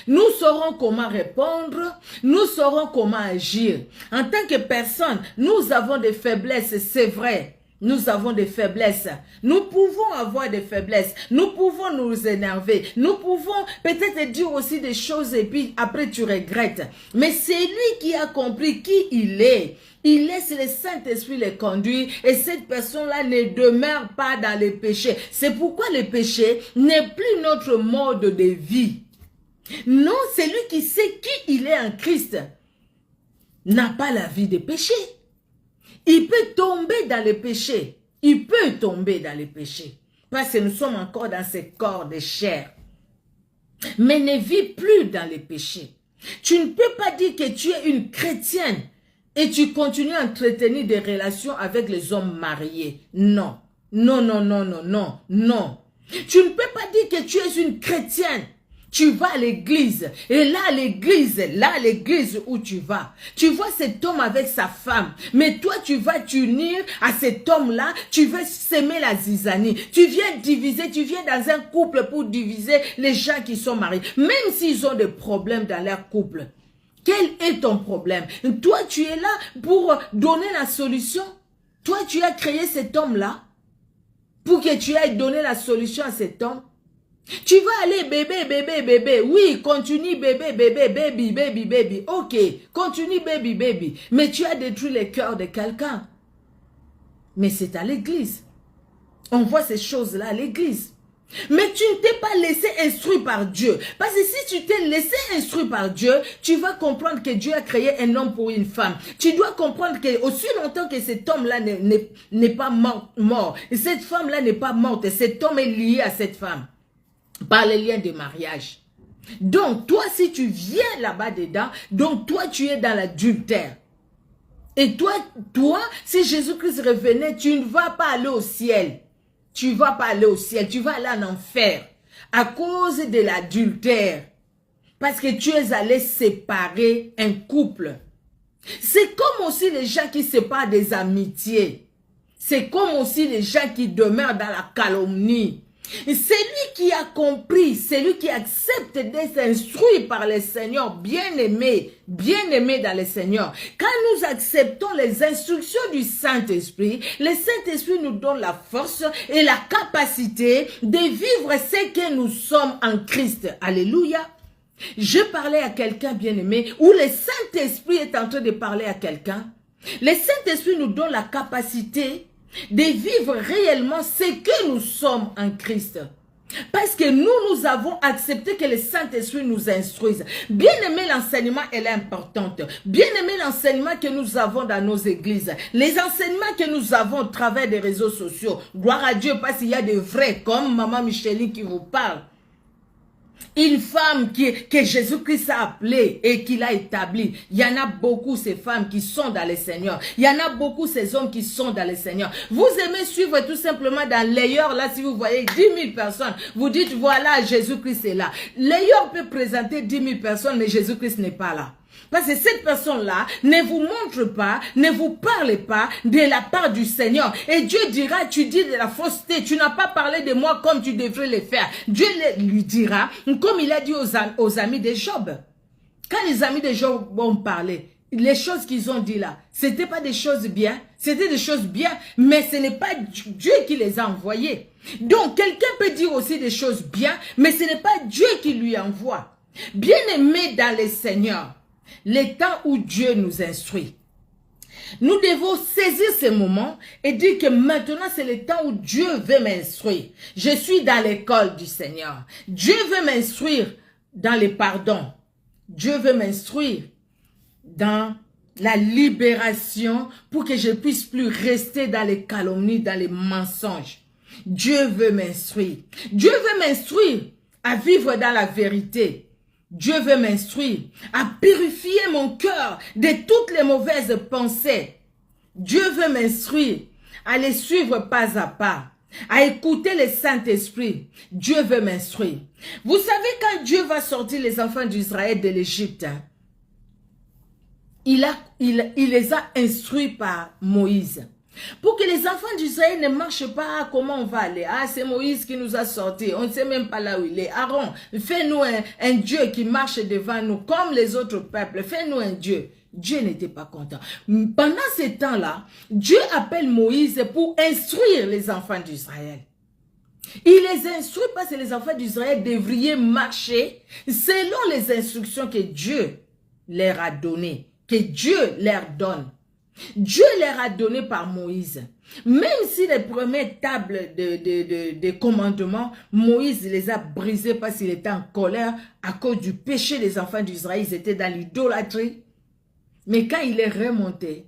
Nous saurons comment répondre. Nous saurons comment agir. En tant que personne, nous avons des faiblesses, c'est vrai. Nous avons des faiblesses. Nous pouvons avoir des faiblesses. Nous pouvons nous énerver. Nous pouvons peut-être dire aussi des choses et puis après tu regrettes. Mais c'est lui qui a compris qui il est. Il laisse le Saint-Esprit les conduire et cette personne-là ne demeure pas dans les péchés. C'est pourquoi le péché n'est plus notre mode de vie. Non, c'est lui qui sait qui il est en Christ. N'a pas la vie de péché. Il peut tomber dans les péchés. Il peut tomber dans les péchés. Parce que nous sommes encore dans ce corps de chair. Mais ne vis plus dans les péchés. Tu ne peux pas dire que tu es une chrétienne et tu continues à entretenir des relations avec les hommes mariés. Non. Non, non, non, non, non, non. Tu ne peux pas dire que tu es une chrétienne. Tu vas à l'église et là l'église où tu vois cet homme avec sa femme. Mais toi tu vas t'unir à cet homme-là, tu veux s'aimer la zizanie. Tu viens diviser, tu viens dans un couple pour diviser les gens qui sont mariés. Même s'ils ont des problèmes dans leur couple. Quel est ton problème? Toi tu es là pour donner la solution. Toi tu as créé cet homme-là pour que tu ailles donner la solution à cet homme. Tu vas aller bébé, bébé, bébé. Oui, continue bébé, bébé, baby, baby, baby. Ok, continue baby, baby. Mais tu as détruit le cœur de quelqu'un. Mais c'est à l'église. On voit ces choses-là à l'église. Mais tu ne t'es pas laissé instruire par Dieu. Parce que si tu t'es laissé instruire par Dieu, tu vas comprendre que Dieu a créé un homme pour une femme. Tu dois comprendre que aussi longtemps que cet homme-là n'est pas mort, et cette femme-là n'est pas morte, cet homme est lié à cette femme. Par les liens de mariage. Donc, toi, si tu viens là-bas dedans, donc toi, tu es dans l'adultère. Et toi, si Jésus-Christ revenait, tu ne vas pas aller au ciel. Tu ne vas pas aller au ciel, tu vas aller en enfer. À cause de l'adultère. Parce que tu es allé séparer un couple. C'est comme aussi les gens qui séparent des amitiés. C'est comme aussi les gens qui demeurent dans la calomnie. C'est lui qui a compris, c'est lui qui accepte d'être instruit par le Seigneur, bien-aimé dans le Seigneur. Quand nous acceptons les instructions du Saint-Esprit, le Saint-Esprit nous donne la force et la capacité de vivre ce que nous sommes en Christ. Alléluia. Je parlais à quelqu'un bien-aimé, où le Saint-Esprit est en train de parler à quelqu'un. Le Saint-Esprit nous donne la capacité de vivre réellement ce que nous sommes en Christ. Parce que nous avons accepté que le Saint-Esprit nous instruise. Bien aimé, l'enseignement, elle est importante. Bien aimé, l'enseignement que nous avons dans nos églises. Les enseignements que nous avons au travers des réseaux sociaux. Gloire à Dieu, parce qu'il y a des vrais, comme Maman Micheline qui vous parle. Une femme que Jésus-Christ a appelée et qu'il a établie. Il y en a beaucoup ces femmes qui sont dans le Seigneur. Il y en a beaucoup ces hommes qui sont dans le Seigneur. Vous aimez suivre tout simplement dans l'ailleurs, là si vous voyez 10 000 personnes, vous dites voilà Jésus-Christ est là. L'ailleurs peut présenter 10 000 personnes mais Jésus-Christ n'est pas là. Parce que cette personne-là ne vous montre pas, ne vous parle pas de la part du Seigneur. Et Dieu dira, tu dis de la fausseté, tu n'as pas parlé de moi comme tu devrais le faire. Dieu lui dira, comme il a dit aux amis de Job. Quand les amis de Job vont parler, les choses qu'ils ont dit là, c'était pas des choses bien, c'était des choses bien, mais ce n'est pas Dieu qui les a envoyées. Donc, quelqu'un peut dire aussi des choses bien, mais ce n'est pas Dieu qui lui envoie. Bien-aimés dans le Seigneur, les temps où Dieu nous instruit, nous devons saisir ces moments et dire que maintenant c'est le temps où Dieu veut m'instruire. Je suis dans l'école du Seigneur. Dieu veut m'instruire dans les pardons. Dieu veut m'instruire dans la libération pour que je puisse plus rester dans les calomnies, dans les mensonges. Dieu veut m'instruire. Dieu veut m'instruire à vivre dans la vérité. Dieu veut m'instruire à purifier mon cœur de toutes les mauvaises pensées. Dieu veut m'instruire à les suivre pas à pas, à écouter le Saint-Esprit. Dieu veut m'instruire. Vous savez, quand Dieu va sortir les enfants d'Israël de l'Égypte, il les a instruits par Moïse. Pour que les enfants d'Israël ne marchent pas, comment on va aller? Ah, c'est Moïse qui nous a sortis. On ne sait même pas là où il est. Aaron, fais-nous un Dieu qui marche devant nous comme les autres peuples. Fais-nous un Dieu. Dieu n'était pas content. Pendant ce temps-là, Dieu appelle Moïse pour instruire les enfants d'Israël. Il les instruit parce que les enfants d'Israël devraient marcher selon les instructions que Dieu leur a données, que Dieu leur donne. Dieu leur a donné par Moïse. Même si les premières tables de commandement, Moïse les a brisées parce qu'il était en colère à cause du péché des enfants d'Israël. Ils étaient dans l'idolâtrie. Mais quand il est remonté,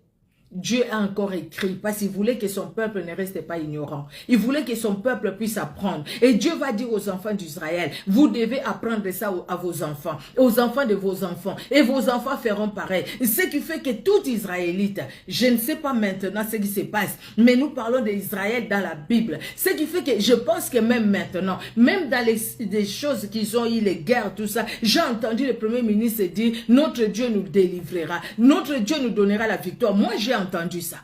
Dieu a encore écrit parce qu'il voulait que son peuple ne reste pas ignorant. Il voulait que son peuple puisse apprendre. Et Dieu va dire aux enfants d'Israël, vous devez apprendre ça à vos enfants, aux enfants de vos enfants. Et vos enfants feront pareil. Ce qui fait que tout Israélite, je ne sais pas maintenant ce qui se passe, mais nous parlons d'Israël dans la Bible. Ce qui fait que je pense que même maintenant, même dans les choses qu'ils ont eu, les guerres, tout ça, j'ai entendu le Premier ministre dire, notre Dieu nous délivrera, notre Dieu nous donnera la victoire. Moi, j'ai entendu ça.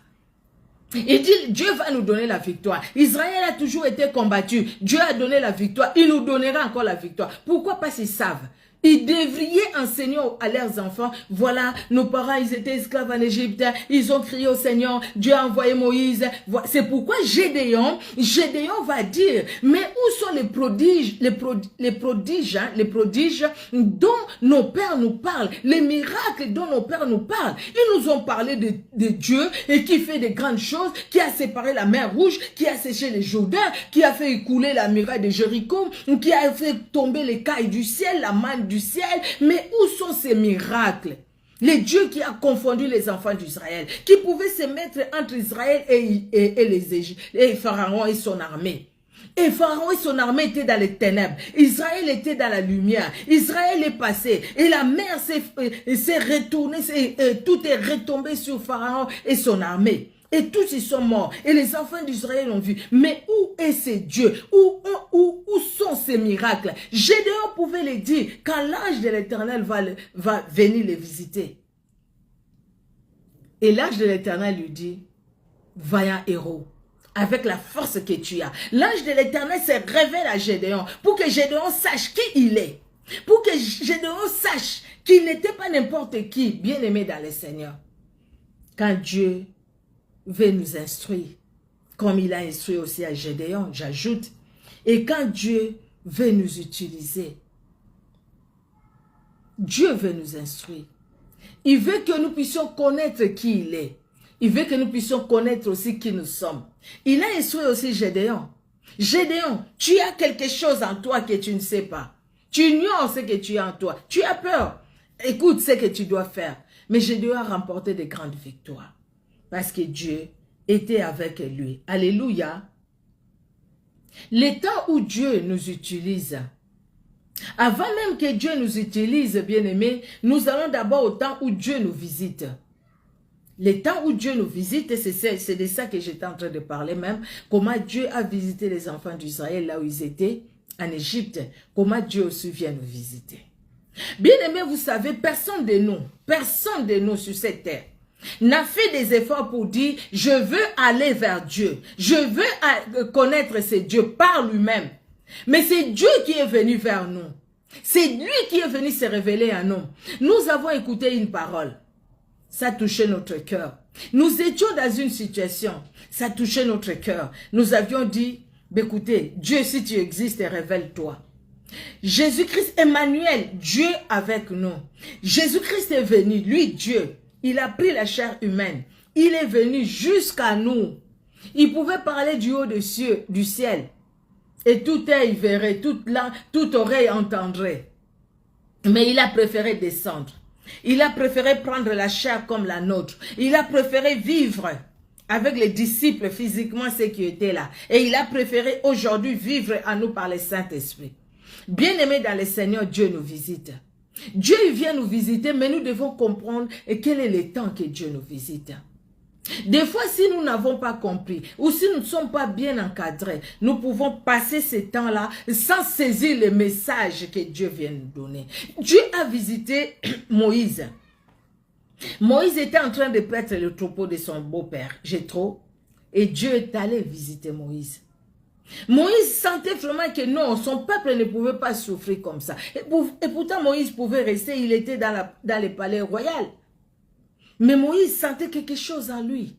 Il dit, Dieu va nous donner la victoire. Israël a toujours été combattu. Dieu a donné la victoire. Il nous donnera encore la victoire. Pourquoi? Parce qu'ils savent. Ils devraient enseigner à leurs enfants, voilà, nos parents, ils étaient esclaves en Égypte, ils ont crié au Seigneur, Dieu a envoyé Moïse. C'est pourquoi Gédéon va dire, mais où sont les prodiges, les prodiges dont nos pères nous parlent, les miracles dont nos pères nous parlent. Ils nous ont parlé de Dieu et qui fait de grandes choses, qui a séparé la mer Rouge, qui a séché les Jourdains, qui a fait écouler la muraille de Jéricho, qui a fait tomber les cailles du ciel, la manne du ciel. Mais où sont ces miracles? Les dieux qui a confondu les enfants d'Israël, qui pouvaient se mettre entre Israël et les Égyptiens, et Pharaon et son armée. Et Pharaon et son armée étaient dans les ténèbres. Israël était dans la lumière. Israël est passé. Et la mer s'est retournée. Tout est retombé sur Pharaon et son armée. Et tous ils sont morts. Et les enfants d'Israël ont vu. Mais où est ce Dieu? Où sont ces miracles? Gédéon pouvait les dire quand l'ange de l'Éternel va venir les visiter. Et l'ange de l'Éternel lui dit, vaillant héros, avec la force que tu as. L'ange de l'Éternel se révèle à Gédéon pour que Gédéon sache qui il est. Pour que Gédéon sache qu'il n'était pas n'importe qui, bien aimé dans le Seigneur. Quand Dieu veut nous instruire, comme il a instruit aussi à Gédéon, j'ajoute. Et quand Dieu veut nous utiliser, Dieu veut nous instruire. Il veut que nous puissions connaître qui il est. Il veut que nous puissions connaître aussi qui nous sommes. Il a instruit aussi Gédéon. Gédéon, tu as quelque chose en toi que tu ne sais pas. Tu ignores ce que tu as en toi. Tu as peur. Écoute ce que tu dois faire. Mais Gédéon a remporté de grandes victoires. Parce que Dieu était avec lui. Alléluia. Les temps où Dieu nous utilise, avant même que Dieu nous utilise, bien-aimés, nous allons d'abord au temps où Dieu nous visite. Les temps où Dieu nous visite, c'est de ça que j'étais en train de parler même. Comment Dieu a visité les enfants d'Israël là où ils étaient, en Égypte. Comment Dieu aussi vient nous visiter. Bien aimé, vous savez, personne de nous sur cette terre n'a fait des efforts pour dire, je veux aller vers Dieu, je veux connaître ce Dieu par lui-même. Mais c'est Dieu qui est venu vers nous. C'est lui qui est venu se révéler à nous. Nous avons écouté une parole. Ça touchait notre cœur. Nous étions dans une situation. Ça touchait notre cœur. Nous avions dit, écoutez, Dieu, si tu existes, révèle-toi. Jésus-Christ, Emmanuel, Dieu avec nous. Jésus-Christ est venu, lui, Dieu. Il a pris la chair humaine. Il est venu jusqu'à nous. Il pouvait parler du haut du ciel. Et tout œil verrait, toute oreille entendrait. Mais il a préféré descendre. Il a préféré prendre la chair comme la nôtre. Il a préféré vivre avec les disciples physiquement, ceux qui étaient là. Et il a préféré aujourd'hui vivre à nous par le Saint-Esprit. Bien-aimés dans le Seigneur, Dieu nous visite. Dieu vient nous visiter, mais nous devons comprendre quel est le temps que Dieu nous visite. Des fois, si nous n'avons pas compris ou si nous ne sommes pas bien encadrés, nous pouvons passer ce temps-là sans saisir le message que Dieu vient nous donner. Dieu a visité Moïse. Moïse était en train de paître le troupeau de son beau-père, Jéthro, et Dieu est allé visiter Moïse. Moïse sentait vraiment que non, son peuple ne pouvait pas souffrir comme ça. Et pourtant, Moïse pouvait rester, il était dans le palais royal. Mais Moïse sentait quelque chose en lui.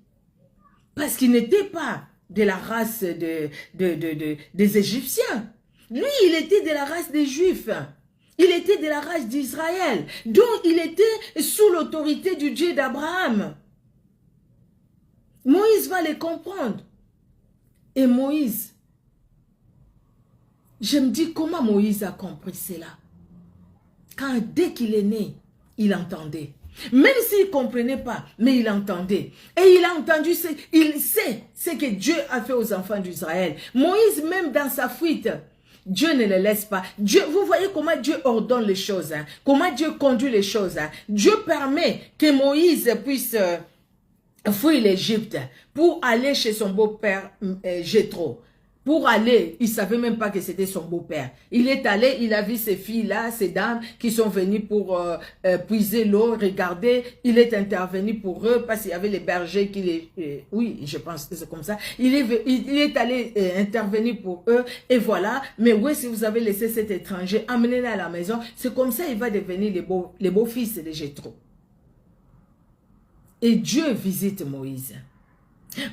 Parce qu'il n'était pas de la race des Égyptiens. Lui, il était de la race des Juifs. Il était de la race d'Israël. Donc, il était sous l'autorité du Dieu d'Abraham. Moïse va les comprendre. Et Moïse, je me dis comment Moïse a compris cela. Quand dès qu'il est né, il entendait. Même s'il ne comprenait pas, mais il entendait. Et il a entendu, il sait ce que Dieu a fait aux enfants d'Israël. Moïse, même dans sa fuite, Dieu ne le laisse pas. Dieu, vous voyez comment Dieu ordonne les choses. Hein? Comment Dieu conduit les choses. Hein? Dieu permet que Moïse puisse fuir l'Égypte pour aller chez son beau-père Jéthro. Pour aller, il ne savait même pas que c'était son beau-père. Il est allé, il a vu ces filles-là, ces dames qui sont venues pour puiser l'eau, regarder. Il est intervenu pour eux parce qu'il y avait les bergers qui les... oui, je pense que c'est comme ça. Il est allé intervenir pour eux et voilà. Mais oui, si vous avez laissé cet étranger, amenez-le à la maison. C'est comme ça il va devenir les beaux-fils de Jéthro. Et Dieu visite Moïse.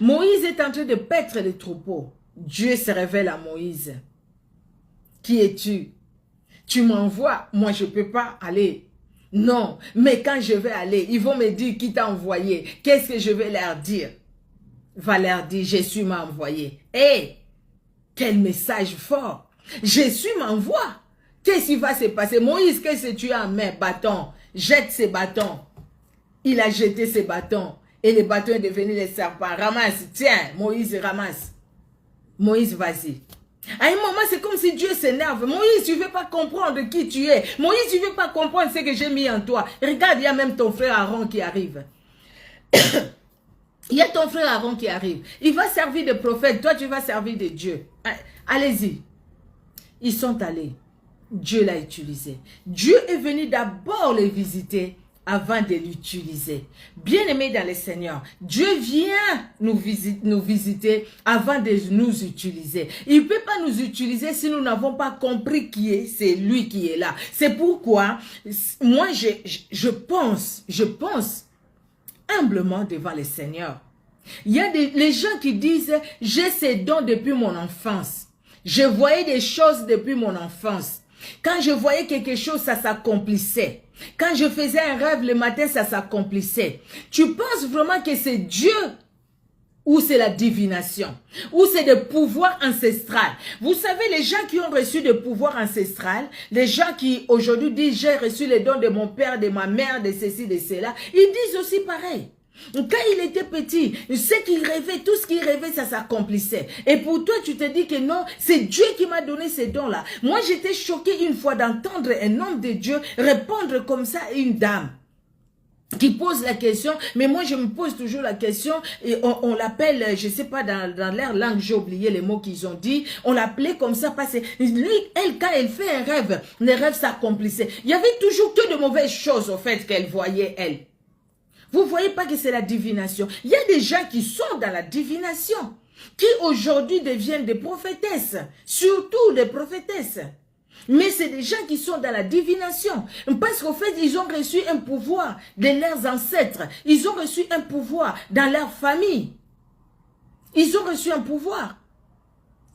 Moïse est en train de paître les troupeaux. Dieu se révèle à Moïse. Qui es-tu? Tu m'envoies, moi je ne peux pas aller. Non, mais quand je vais aller, ils vont me dire qui t'a envoyé. Qu'est-ce que je vais leur dire? Va leur dire, Jésus m'a envoyé. Hé, quel message fort. Jésus m'envoie. Qu'est-ce qui va se passer? Moïse, qu'est-ce que tu as en main? Bâton. Jette ces bâtons. Il a jeté ses bâtons. Et les bâtons sont devenus les serpents. Ramasse, tiens, Moïse ramasse. Moïse, vas-y. À un moment, c'est comme si Dieu s'énerve. Moïse, tu ne veux pas comprendre qui tu es. Moïse, tu ne veux pas comprendre ce que j'ai mis en toi. Regarde, il y a même ton frère Aaron qui arrive. Il y a ton frère Aaron qui arrive. Il va servir de prophète. Toi, tu vas servir de Dieu. Allez-y. Ils sont allés. Dieu l'a utilisé. Dieu est venu d'abord les visiter avant de l'utiliser. Bien-aimés dans le Seigneur, Dieu vient nous visiter avant de nous utiliser. Il ne peut pas nous utiliser si nous n'avons pas compris qui est, c'est lui qui est là. C'est pourquoi, moi, je pense humblement devant le Seigneur. Il y a les gens qui disent, j'ai ces dons depuis mon enfance. Je voyais des choses depuis mon enfance. Quand je voyais quelque chose, ça s'accomplissait. Quand je faisais un rêve le matin, ça s'accomplissait. Tu penses vraiment que c'est Dieu ou c'est la divination? Ou c'est des pouvoirs ancestral? Vous savez, les gens qui ont reçu des pouvoirs ancestral, les gens qui aujourd'hui disent j'ai reçu les dons de mon père, de ma mère, de ceci, de cela, ils disent aussi pareil. Quand il était petit, ce qu'il rêvait, tout ce qu'il rêvait, ça s'accomplissait. Et pour toi, tu te dis que non, c'est Dieu qui m'a donné ces dons-là. Moi, j'étais choquée une fois d'entendre un homme de Dieu répondre comme ça à une dame. qui pose la question, mais moi je me pose toujours la question, et on l'appelle, je sais pas, dans leur langue, j'ai oublié les mots qu'ils ont dit, on l'appelait comme ça parce que lui, elle, quand elle fait un rêve, les rêves s'accomplissaient. Il y avait toujours que de mauvaises choses, au fait, qu'elle voyait, elle. Vous voyez pas que c'est la divination. Il y a des gens qui sont dans la divination, qui aujourd'hui deviennent des prophétesses, surtout des prophétesses. Mais c'est des gens qui sont dans la divination. Parce qu'au fait, ils ont reçu un pouvoir de leurs ancêtres. Ils ont reçu un pouvoir dans leur famille. Ils ont reçu un pouvoir.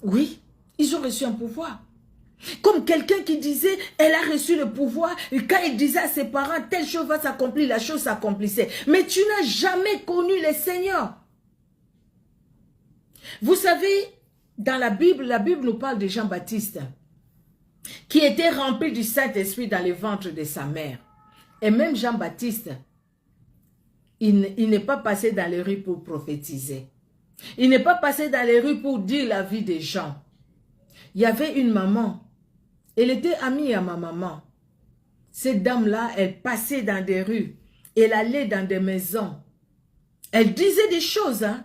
Oui, ils ont reçu un pouvoir. Comme quelqu'un qui disait, elle a reçu le pouvoir. Et quand il disait à ses parents, telle chose va s'accomplir, la chose s'accomplissait. Mais tu n'as jamais connu le Seigneur. Vous savez, dans la Bible nous parle de Jean-Baptiste, qui était rempli du Saint-Esprit dans le ventre de sa mère. Et même Jean-Baptiste, il n'est pas passé dans les rues pour prophétiser. Il n'est pas passé dans les rues pour dire la vie des gens. Il y avait une maman, elle était amie à ma maman. Cette dame-là, elle passait dans des rues, elle allait dans des maisons. Elle disait des choses, hein.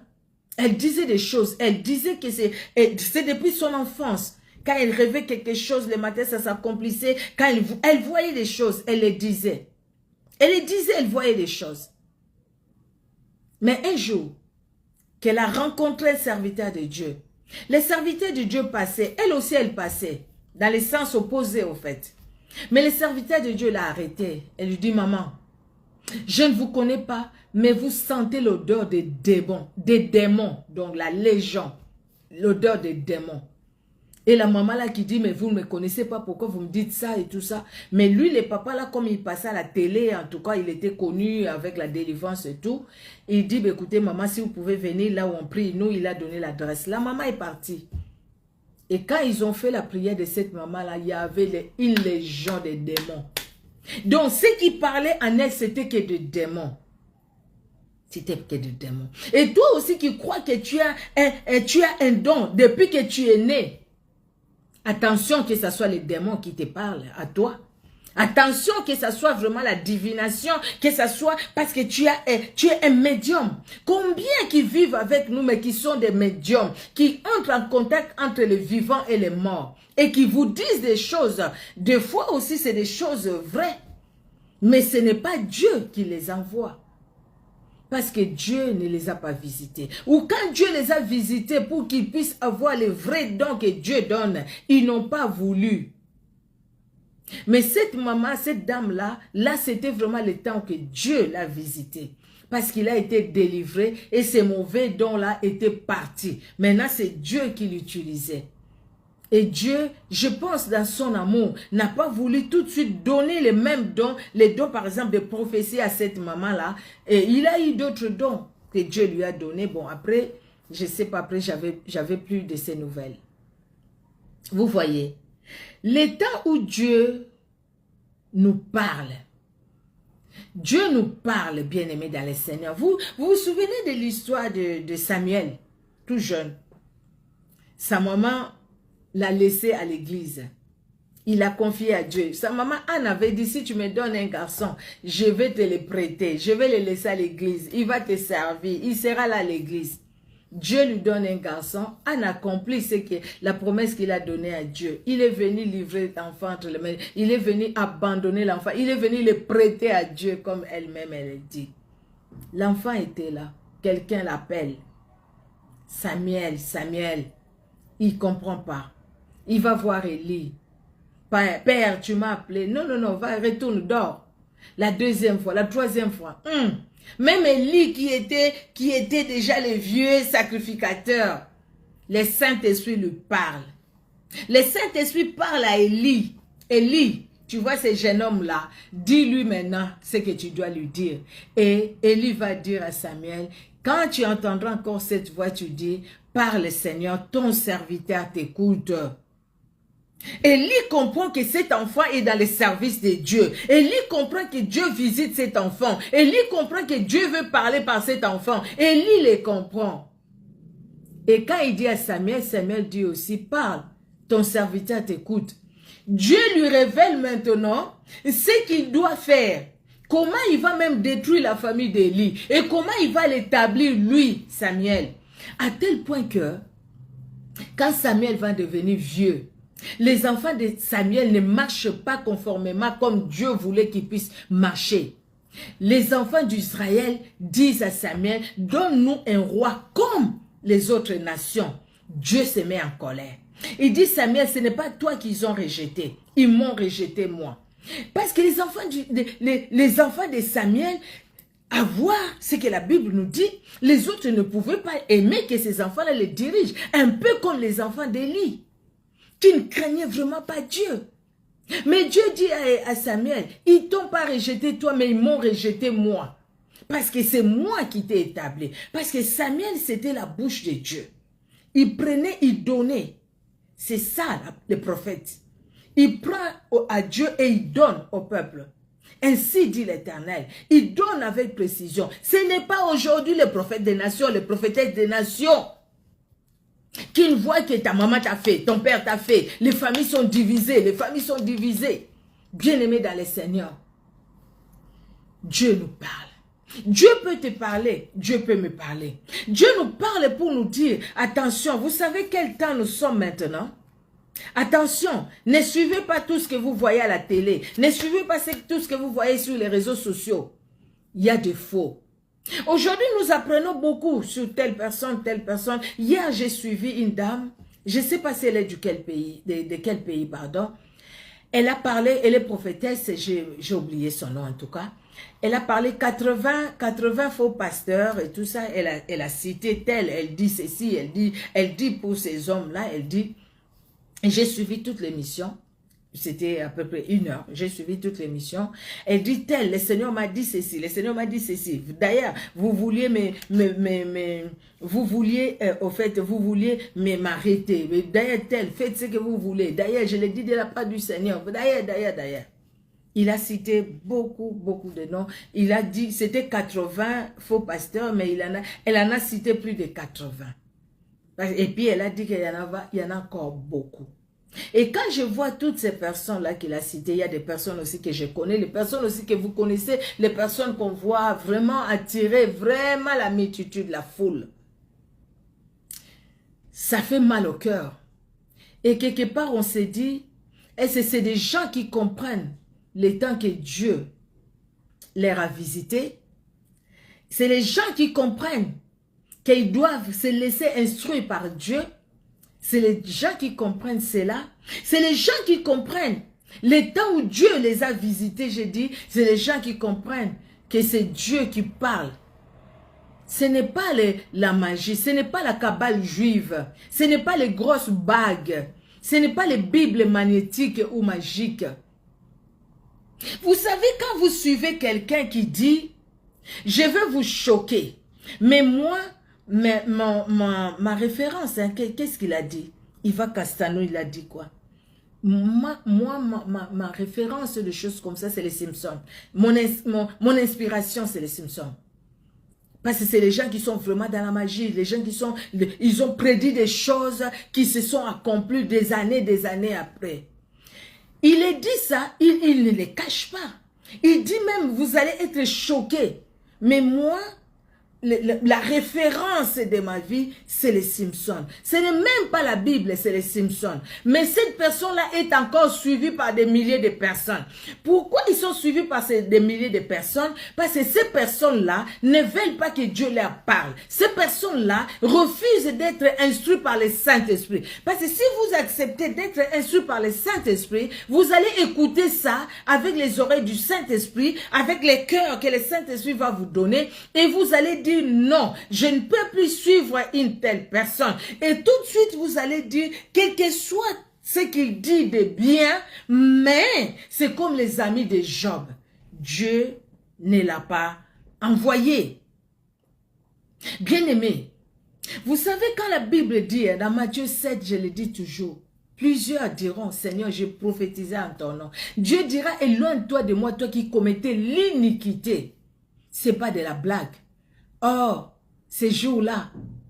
Elle disait des choses, elle disait que c'est depuis son enfance. Quand elle rêvait quelque chose, le matin, ça s'accomplissait. Quand elle voyait des choses, elle les disait. Elle les disait, elle voyait des choses. Mais un jour, qu'elle a rencontré le serviteur de Dieu, le serviteur de Dieu passait, elle aussi elle passait, dans le sens opposé au fait. Mais le serviteur de Dieu l'a arrêté. Elle lui dit, maman, je ne vous connais pas, mais vous sentez l'odeur des démons, donc la légion, l'odeur des démons. Et la maman là qui dit, mais vous ne me connaissez pas, pourquoi vous me dites ça et tout ça. Mais lui, le papa là, comme il passait à la télé, en tout cas, il était connu avec la délivrance et tout. Il dit, bah, écoutez, maman, si vous pouvez venir là où on prie, nous, il a donné l'adresse. La maman est partie. Et quand ils ont fait la prière de cette maman là, il y avait une légion de démons. Donc, ce qui parlait en elle, c'était que de démons. C'était que de démons. Et toi aussi qui crois que tu as un don depuis que tu es né. Attention que ce soit les démons qui te parlent à toi. Attention que ce soit vraiment la divination, que ce soit parce que tu es un médium. Combien qui vivent avec nous mais qui sont des médiums, qui entrent en contact entre les vivants et les morts et qui vous disent des choses. Des fois aussi c'est des choses vraies. Mais ce n'est pas Dieu qui les envoie. Parce que Dieu ne les a pas visités. Ou quand Dieu les a visités pour qu'ils puissent avoir les vrais dons que Dieu donne, ils n'ont pas voulu. Mais cette maman, cette dame-là, là c'était vraiment le temps que Dieu l'a visité. Parce qu'il a été délivré et ces mauvais dons-là étaient partis. Maintenant c'est Dieu qui l'utilisait. Et Dieu, je pense dans son amour, n'a pas voulu tout de suite donner les mêmes dons, les dons par exemple de prophétie à cette maman-là. Et il a eu d'autres dons que Dieu lui a donnés. Bon, après, je ne sais pas, après j'avais plus de ces nouvelles. Vous voyez, les temps où Dieu nous parle, Dieu nous parle, bien-aimés dans le Seigneur. Vous vous souvenez de l'histoire de Samuel, tout jeune. Sa maman l'a laissé à l'église. Il l'a confié à Dieu. Sa maman Anne avait dit, si tu me donnes un garçon, je vais te le prêter. Je vais le laisser à l'église. Il va te servir. Il sera là à l'église. Dieu lui donne un garçon. Anne accomplit la promesse qu'il a donnée à Dieu. Il est venu livrer l'enfant entre les mains. Il est venu abandonner l'enfant. Il est venu le prêter à Dieu comme elle-même elle dit. L'enfant était là. Quelqu'un l'appelle. Samuel, Samuel. Il ne comprend pas. Il va voir Élie. Père, tu m'as appelé. Non, non, non, va, retourne, dors. La deuxième fois, la troisième fois. Même Élie qui était déjà le vieux sacrificateur, le Saint-Esprit lui parle. Le Saint-Esprit parle à Élie. Élie, tu vois ce jeune homme-là, dis-lui maintenant ce que tu dois lui dire. Et Élie va dire à Samuel, quand tu entendras encore cette voix, tu dis, parle Seigneur, ton serviteur t'écoute. Élie comprend que cet enfant est dans le service de Dieu. Élie comprend que Dieu visite cet enfant. Élie comprend que Dieu veut parler par cet enfant. Élie les comprend. Et quand il dit à Samuel, Samuel dit aussi, parle, ton serviteur t'écoute. Dieu lui révèle maintenant ce qu'il doit faire. Comment il va même détruire la famille d'Élie? Et comment il va l'établir, lui, Samuel? À tel point que, quand Samuel va devenir vieux, les enfants de Samuel ne marchent pas conformément comme Dieu voulait qu'ils puissent marcher. Les enfants d'Israël disent à Samuel, donne-nous un roi comme les autres nations. Dieu se met en colère. Il dit, Samuel, ce n'est pas toi qu'ils ont rejeté. Ils m'ont rejeté moi. Parce que les enfants de Samuel, à voir ce que la Bible nous dit, les autres ne pouvaient pas aimer que ces enfants-là les dirigent. Un peu comme les enfants d'Élie, qui ne craignaient vraiment pas Dieu. Mais Dieu dit à Samuel, ils t'ont pas rejeté toi, mais ils m'ont rejeté moi. Parce que c'est moi qui t'ai établi. Parce que Samuel, c'était la bouche de Dieu. Il prenait, il donnait. C'est ça, le prophète. Il prend à Dieu et il donne au peuple. Ainsi dit l'Éternel. Il donne avec précision. Ce n'est pas aujourd'hui le prophète des nations, le prophétesse des nations qui ne voit que ta maman t'a fait, ton père t'a fait. Les familles sont divisées, les familles sont divisées. Bien-aimés dans le Seigneur, Dieu nous parle. Dieu peut te parler, Dieu peut me parler. Dieu nous parle pour nous dire, attention, vous savez quel temps nous sommes maintenant? Attention, ne suivez pas tout ce que vous voyez à la télé. Ne suivez pas tout ce que vous voyez sur les réseaux sociaux. Il y a des faux. Aujourd'hui, nous apprenons beaucoup sur telle personne, telle personne. Hier, j'ai suivi une dame, je ne sais pas si elle est de quel pays, pardon. Elle a parlé, elle est prophétesse, j'ai oublié son nom en tout cas. Elle a parlé 80 faux pasteurs et tout ça. Elle a cité tel, elle dit ceci, elle dit pour ces hommes-là, elle dit, j'ai suivi toute l'émission. C'était à peu près 1 heure. J'ai suivi toute l'émission. Elle dit tel, le Seigneur m'a dit ceci, le Seigneur m'a dit ceci. D'ailleurs, vous vouliez vous vouliez m'arrêter. D'ailleurs, tel, faites ce que vous voulez. D'ailleurs, je l'ai dit de la part du Seigneur. D'ailleurs. Il a cité beaucoup de noms. Il a dit, c'était 80 faux pasteurs, mais elle en a cité plus de 80. Et puis, elle a dit qu'il y en a encore beaucoup. Et quand je vois toutes ces personnes-là qu'il a citées, il y a des personnes aussi que je connais, les personnes aussi que vous connaissez, les personnes qu'on voit vraiment attirer vraiment la multitude, la foule. Ça fait mal au cœur. Et quelque part, on s'est dit, c'est des gens qui comprennent les temps que Dieu leur a visités. C'est les gens qui comprennent qu'ils doivent se laisser instruire par Dieu. C'est les gens qui comprennent cela. C'est les gens qui comprennent les temps où Dieu les a visités, j'ai dit. C'est les gens qui comprennent que c'est Dieu qui parle. Ce n'est pas la magie, ce n'est pas la cabale juive, ce n'est pas les grosses bagues, ce n'est pas les bibles magnétiques ou magiques. Vous savez, quand vous suivez quelqu'un qui dit, je veux vous choquer, mais moi, ma référence, hein, qu'est-ce qu'il a dit? Iva Castano, il a dit quoi? Ma référence de choses comme ça, c'est les Simpsons. Mon inspiration, c'est les Simpsons. Parce que c'est les gens qui sont vraiment dans la magie, les gens qui sont, ils ont prédit des choses qui se sont accomplies des années après. Il a dit ça, il ne les cache pas. Il dit même, vous allez être choqués. Mais moi, la référence de ma vie, c'est les Simpsons. Ce n'est même pas la Bible, c'est les Simpsons. Mais cette personne-là est encore suivie par des milliers de personnes. Pourquoi ils sont suivis par des milliers de personnes? Parce que ces personnes-là ne veulent pas que Dieu leur parle. Ces personnes-là refusent d'être instruites par le Saint-Esprit. Parce que si vous acceptez d'être instruits par le Saint-Esprit, vous allez écouter ça avec les oreilles du Saint-Esprit, avec les cœurs que le Saint-Esprit va vous donner, et vous allez dire non, je ne peux plus suivre une telle personne. Et tout de suite, vous allez dire, quel que soit ce qu'il dit de bien, mais c'est comme les amis de Job. Dieu ne l'a pas envoyé. Bien-aimé, vous savez quand la Bible dit, dans Matthieu 7, je le dis toujours, plusieurs diront, Seigneur, j'ai prophétisé en ton nom. Dieu dira, éloigne-toi de moi, toi qui commettais l'iniquité. Ce n'est pas de la blague. Or, ces jours-là,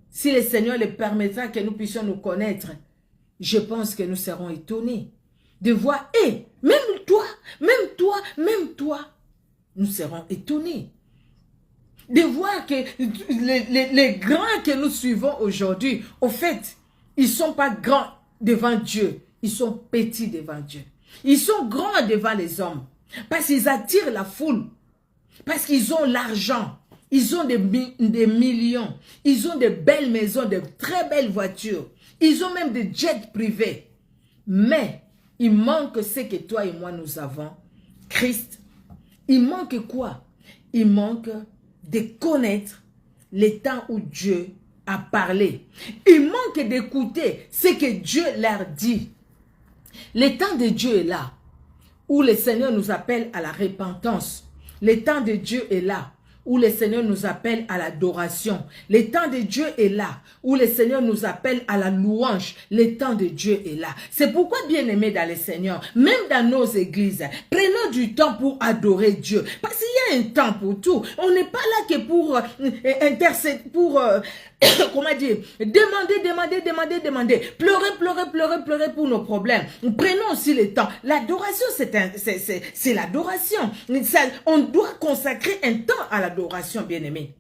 si le Seigneur le permettra que nous puissions nous connaître, je pense que nous serons étonnés de voir, même toi, nous serons étonnés de voir que les grands que nous suivons aujourd'hui, au fait, ils ne sont pas grands devant Dieu, ils sont petits devant Dieu. Ils sont grands devant les hommes, parce qu'ils attirent la foule, parce qu'ils ont l'argent, ils ont des millions, ils ont de belles maisons, de très belles voitures, ils ont même des jets privés. Mais il manque ce que toi et moi nous avons, Christ. Il manque quoi? Il manque de connaître les temps où Dieu a parlé. Il manque d'écouter ce que Dieu leur dit. Le temps de Dieu est là, où le Seigneur nous appelle à la repentance. Le temps de Dieu est là, où le Seigneur nous appelle à l'adoration. Le temps de Dieu est là, où le Seigneur nous appelle à la louange. Le temps de Dieu est là. C'est pourquoi, bien-aimés dans le Seigneur, même dans nos églises, prenons du temps pour adorer Dieu. Parce qu'il y a un temps pour tout. On n'est pas là que pour intercéder, pour... comment dire, demander, pleurer pour nos problèmes. Prenons aussi le temps. L'adoration, c'est l'adoration. On doit consacrer un temps à l'adoration, bien-aimés.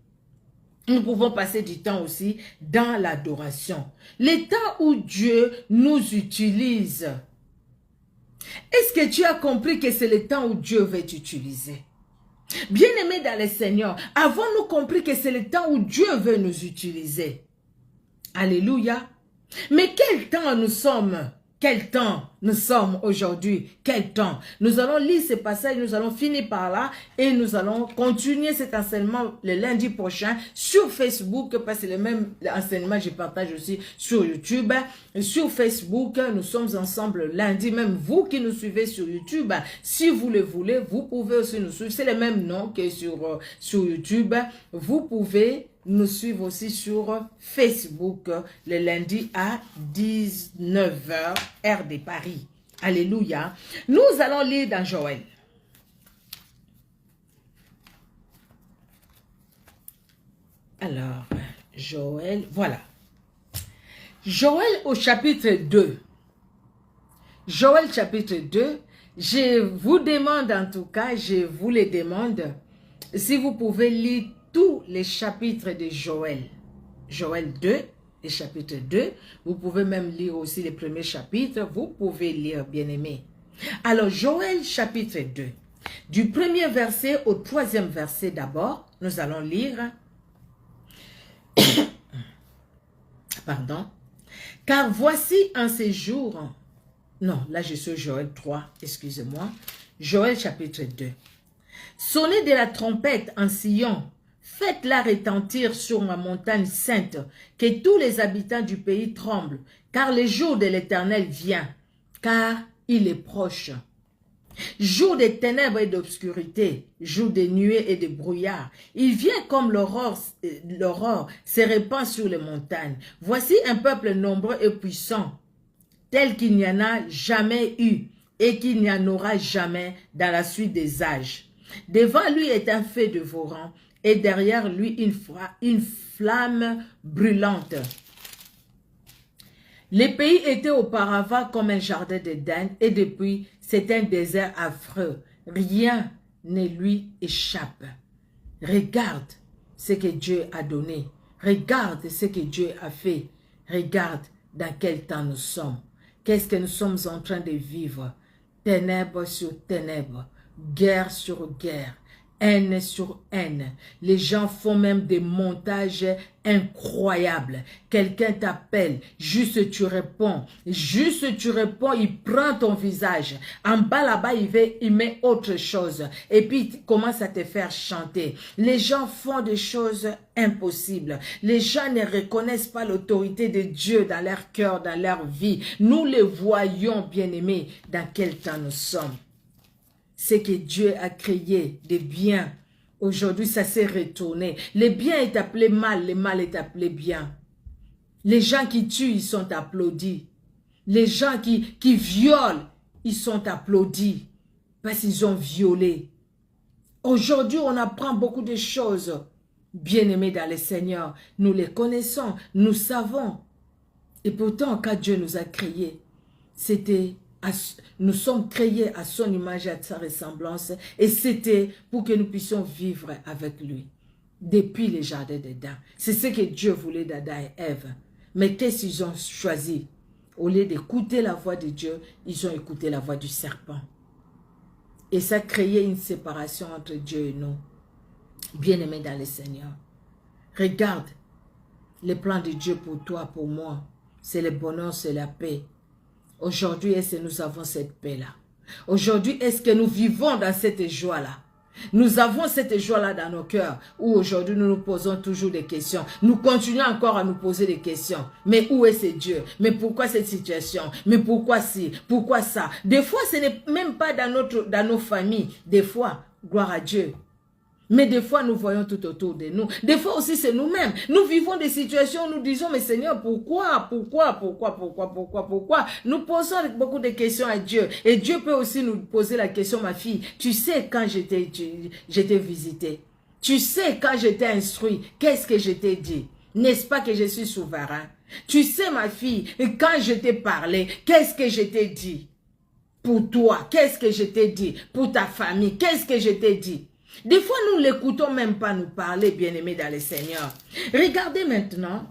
Nous pouvons passer du temps aussi dans l'adoration. Le temps où Dieu nous utilise. Est-ce que tu as compris que c'est le temps où Dieu veut t'utiliser? Bien-aimés dans le Seigneur, avons-nous compris que c'est le temps où Dieu veut nous utiliser? Alléluia. Mais quel temps nous sommes? Quel temps nous sommes aujourd'hui? Quel temps? Nous allons lire ce passage, nous allons finir par là et nous allons continuer cet enseignement le lundi prochain sur Facebook, parce que le même enseignement je partage aussi sur YouTube. Sur Facebook, nous sommes ensemble lundi, même vous qui nous suivez sur YouTube, si vous le voulez, vous pouvez aussi nous suivre. C'est le même nom que sur YouTube. Vous pouvez nous suivre aussi sur Facebook le lundi à 19h, heure de Paris. Alléluia. Nous allons lire dans Joël. Alors, Joël, voilà. Joël au chapitre 2. Joël chapitre 2. Je vous demande en tout cas, je vous le demande, si vous pouvez lire tous les chapitres de Joël. Joël 2, le chapitre 2. Vous pouvez même lire aussi les premiers chapitres. Vous pouvez lire, bien-aimés. Alors, Joël chapitre 2. Du premier verset au troisième verset d'abord, nous allons lire. Pardon. Car voici en ces jours. Non, là je suis Joël 3, excusez-moi. Joël chapitre 2. Sonnez de la trompette en Sion. Faites-la retentir sur ma montagne sainte, que tous les habitants du pays tremblent, car le jour de l'Éternel vient, car il est proche. Jour de ténèbres et d'obscurité, jour de nuées et de brouillard, il vient comme l'aurore se répand sur les montagnes. Voici un peuple nombreux et puissant, tel qu'il n'y en a jamais eu et qu'il n'y en aura jamais dans la suite des âges. Devant lui est un feu dévorant, et derrière lui une flamme brûlante. Les pays étaient auparavant comme un jardin d'Éden, et depuis, c'est un désert affreux. Rien ne lui échappe. Regarde ce que Dieu a donné. Regarde ce que Dieu a fait. Regarde dans quel temps nous sommes. Qu'est-ce que nous sommes en train de vivre? Ténèbres sur ténèbres, guerre sur guerre. Haine sur haine. Les gens font même des montages incroyables. Quelqu'un t'appelle, juste tu réponds. Juste tu réponds, il prend ton visage. En bas là-bas, il met autre chose. Et puis il commence à te faire chanter. Les gens font des choses impossibles. Les gens ne reconnaissent pas l'autorité de Dieu dans leur cœur, dans leur vie. Nous les voyons, bien-aimés, dans quel temps nous sommes. Ce que Dieu a créé de bien, aujourd'hui ça s'est retourné. Le bien est appelé mal, le mal est appelé bien. Les gens qui tuent, ils sont applaudis. Les gens qui violent, ils sont applaudis parce qu'ils ont violé. Aujourd'hui, on apprend beaucoup de choses. Bien-aimés dans le Seigneur, nous les connaissons, nous savons. Et pourtant, quand Dieu nous a créés, c'était nous sommes créés à son image et à sa ressemblance, et c'était pour que nous puissions vivre avec lui depuis les jardins d'Éden. C'est ce que Dieu voulait d'Adam et Ève. Mais qu'est-ce qu'ils ont choisi? Au lieu d'écouter la voix de Dieu, ils ont écouté la voix du serpent. Et ça a créé une séparation entre Dieu et nous. Bien-aimés dans le Seigneur, regarde les plans de Dieu pour toi, pour moi. C'est le bonheur, c'est la paix. Aujourd'hui, est-ce que nous avons cette paix-là? Aujourd'hui, est-ce que nous vivons dans cette joie-là? Nous avons cette joie-là dans nos cœurs, où aujourd'hui nous nous posons toujours des questions. Nous continuons encore à nous poser des questions. Mais où est ce Dieu? Mais pourquoi cette situation? Mais pourquoi ci? Pourquoi ça? Des fois, ce n'est même pas dans nos familles. Des fois, gloire à Dieu. Mais des fois, nous voyons tout autour de nous. Des fois aussi, c'est nous-mêmes. Nous vivons des situations où nous disons, mais Seigneur, pourquoi? Nous posons beaucoup de questions à Dieu. Et Dieu peut aussi nous poser la question, ma fille, tu sais quand je t'ai visité? Tu sais quand je t'ai instruit, qu'est-ce que je t'ai dit? N'est-ce pas que je suis souverain? Tu sais, ma fille, quand je t'ai parlé, qu'est-ce que je t'ai dit? Pour toi, qu'est-ce que je t'ai dit? Pour ta famille, qu'est-ce que je t'ai dit? Des fois, nous ne l'écoutons même pas nous parler, bien-aimés dans le Seigneur. Regardez maintenant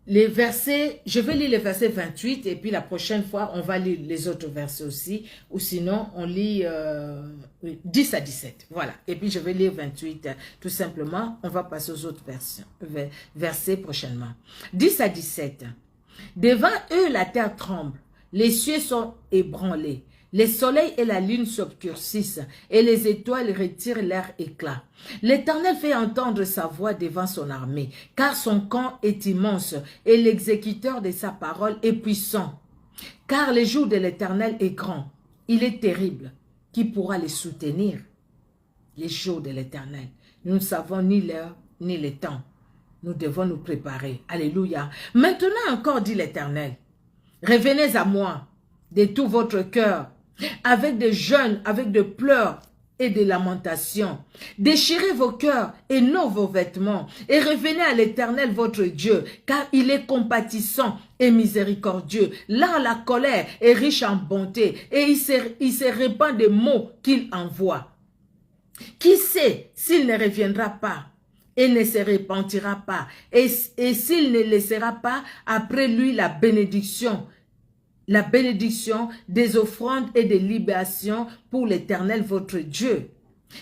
les versets, je vais lire les versets 28 et puis la prochaine fois, on va lire les autres versets aussi. Ou sinon, on lit 10 à 17. Voilà. Et puis, je vais lire 28 tout simplement. On va passer aux autres versets prochainement. 10 à 17. Devant eux, la terre tremble. Les cieux sont ébranlés. Les soleils et la lune s'obscurcissent et les étoiles retirent leur éclat. L'Éternel fait entendre sa voix devant son armée, car son camp est immense et l'exécuteur de sa parole est puissant. Car le jour de l'Éternel est grand, il est terrible. Qui pourra les soutenir? Les jours de l'Éternel. Nous ne savons ni l'heure ni le temps. Nous devons nous préparer. Alléluia. Maintenant encore, dit l'Éternel, revenez à moi de tout votre cœur, avec des jeûnes, avec des pleurs et des lamentations. Déchirez vos cœurs et non vos vêtements, et revenez à l'Éternel votre Dieu, car il est compatissant et miséricordieux, lent à la colère et riche en bonté, et il se répand des mots qu'il envoie. Qui sait s'il ne reviendra pas et ne se repentira pas, et s'il ne laissera pas après lui la bénédiction des offrandes et des libations pour l'Éternel votre Dieu.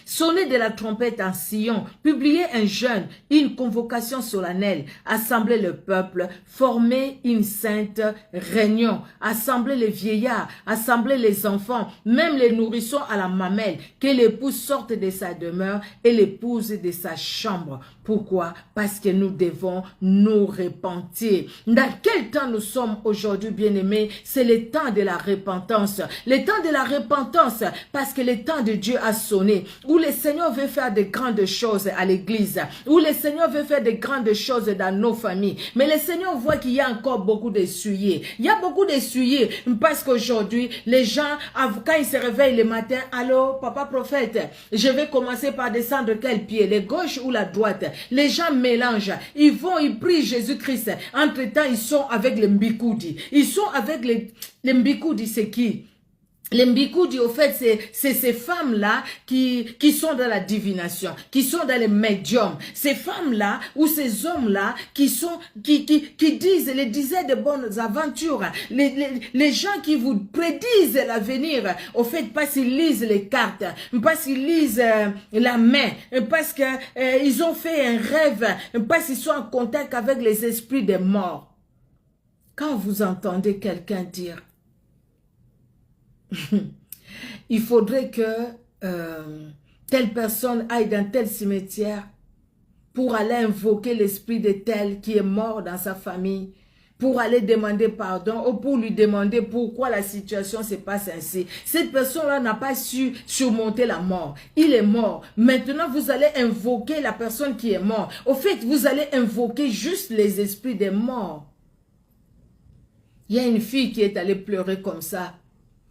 Sonnez de la trompette en Sion, publiez un jeûne, une convocation solennelle, assemblez le peuple, formez une sainte réunion, assemblez les vieillards, assemblez les enfants, même les nourrissons à la mamelle, que l'épouse sorte de sa demeure et l'épouse de sa chambre. Pourquoi? Parce que nous devons nous repentir. Dans quel temps nous sommes aujourd'hui, bien-aimés? C'est le temps de la repentance. Le temps de la repentance, parce que le temps de Dieu a sonné. Où le Seigneur veut faire de grandes choses à l'église. Où le Seigneur veut faire de grandes choses dans nos familles. Mais le Seigneur voit qu'il y a encore beaucoup d'essuyés. Il y a beaucoup d'essuyés parce qu'aujourd'hui, les gens, quand ils se réveillent le matin, allô, papa prophète, je vais commencer par descendre quel pied, le gauche ou la droite? Les gens mélangent. Ils vont, ils prient Jésus-Christ. Entre-temps, ils sont avec les mbikoudi. Ils sont avec les mbikoudi, c'est qui? Les mbikoudi, au fait, c'est ces femmes-là qui sont dans la divination, qui sont dans les médiums. Ces femmes-là ou ces hommes-là qui disaient de bonnes aventures. Les gens qui vous prédisent l'avenir, au fait, parce qu'ils lisent les cartes, parce qu'ils lisent la main, parce que ils ont fait un rêve, parce qu'ils sont en contact avec les esprits des morts. Quand vous entendez quelqu'un dire il faudrait que telle personne aille dans tel cimetière pour aller invoquer l'esprit de tel qui est mort dans sa famille, pour aller demander pardon ou pour lui demander pourquoi la situation se passe ainsi. Cette personne-là n'a pas su surmonter la mort. Il est mort. Maintenant, vous allez invoquer la personne qui est morte. Au fait, vous allez invoquer juste les esprits des morts. Il y a une fille qui est allée pleurer comme ça.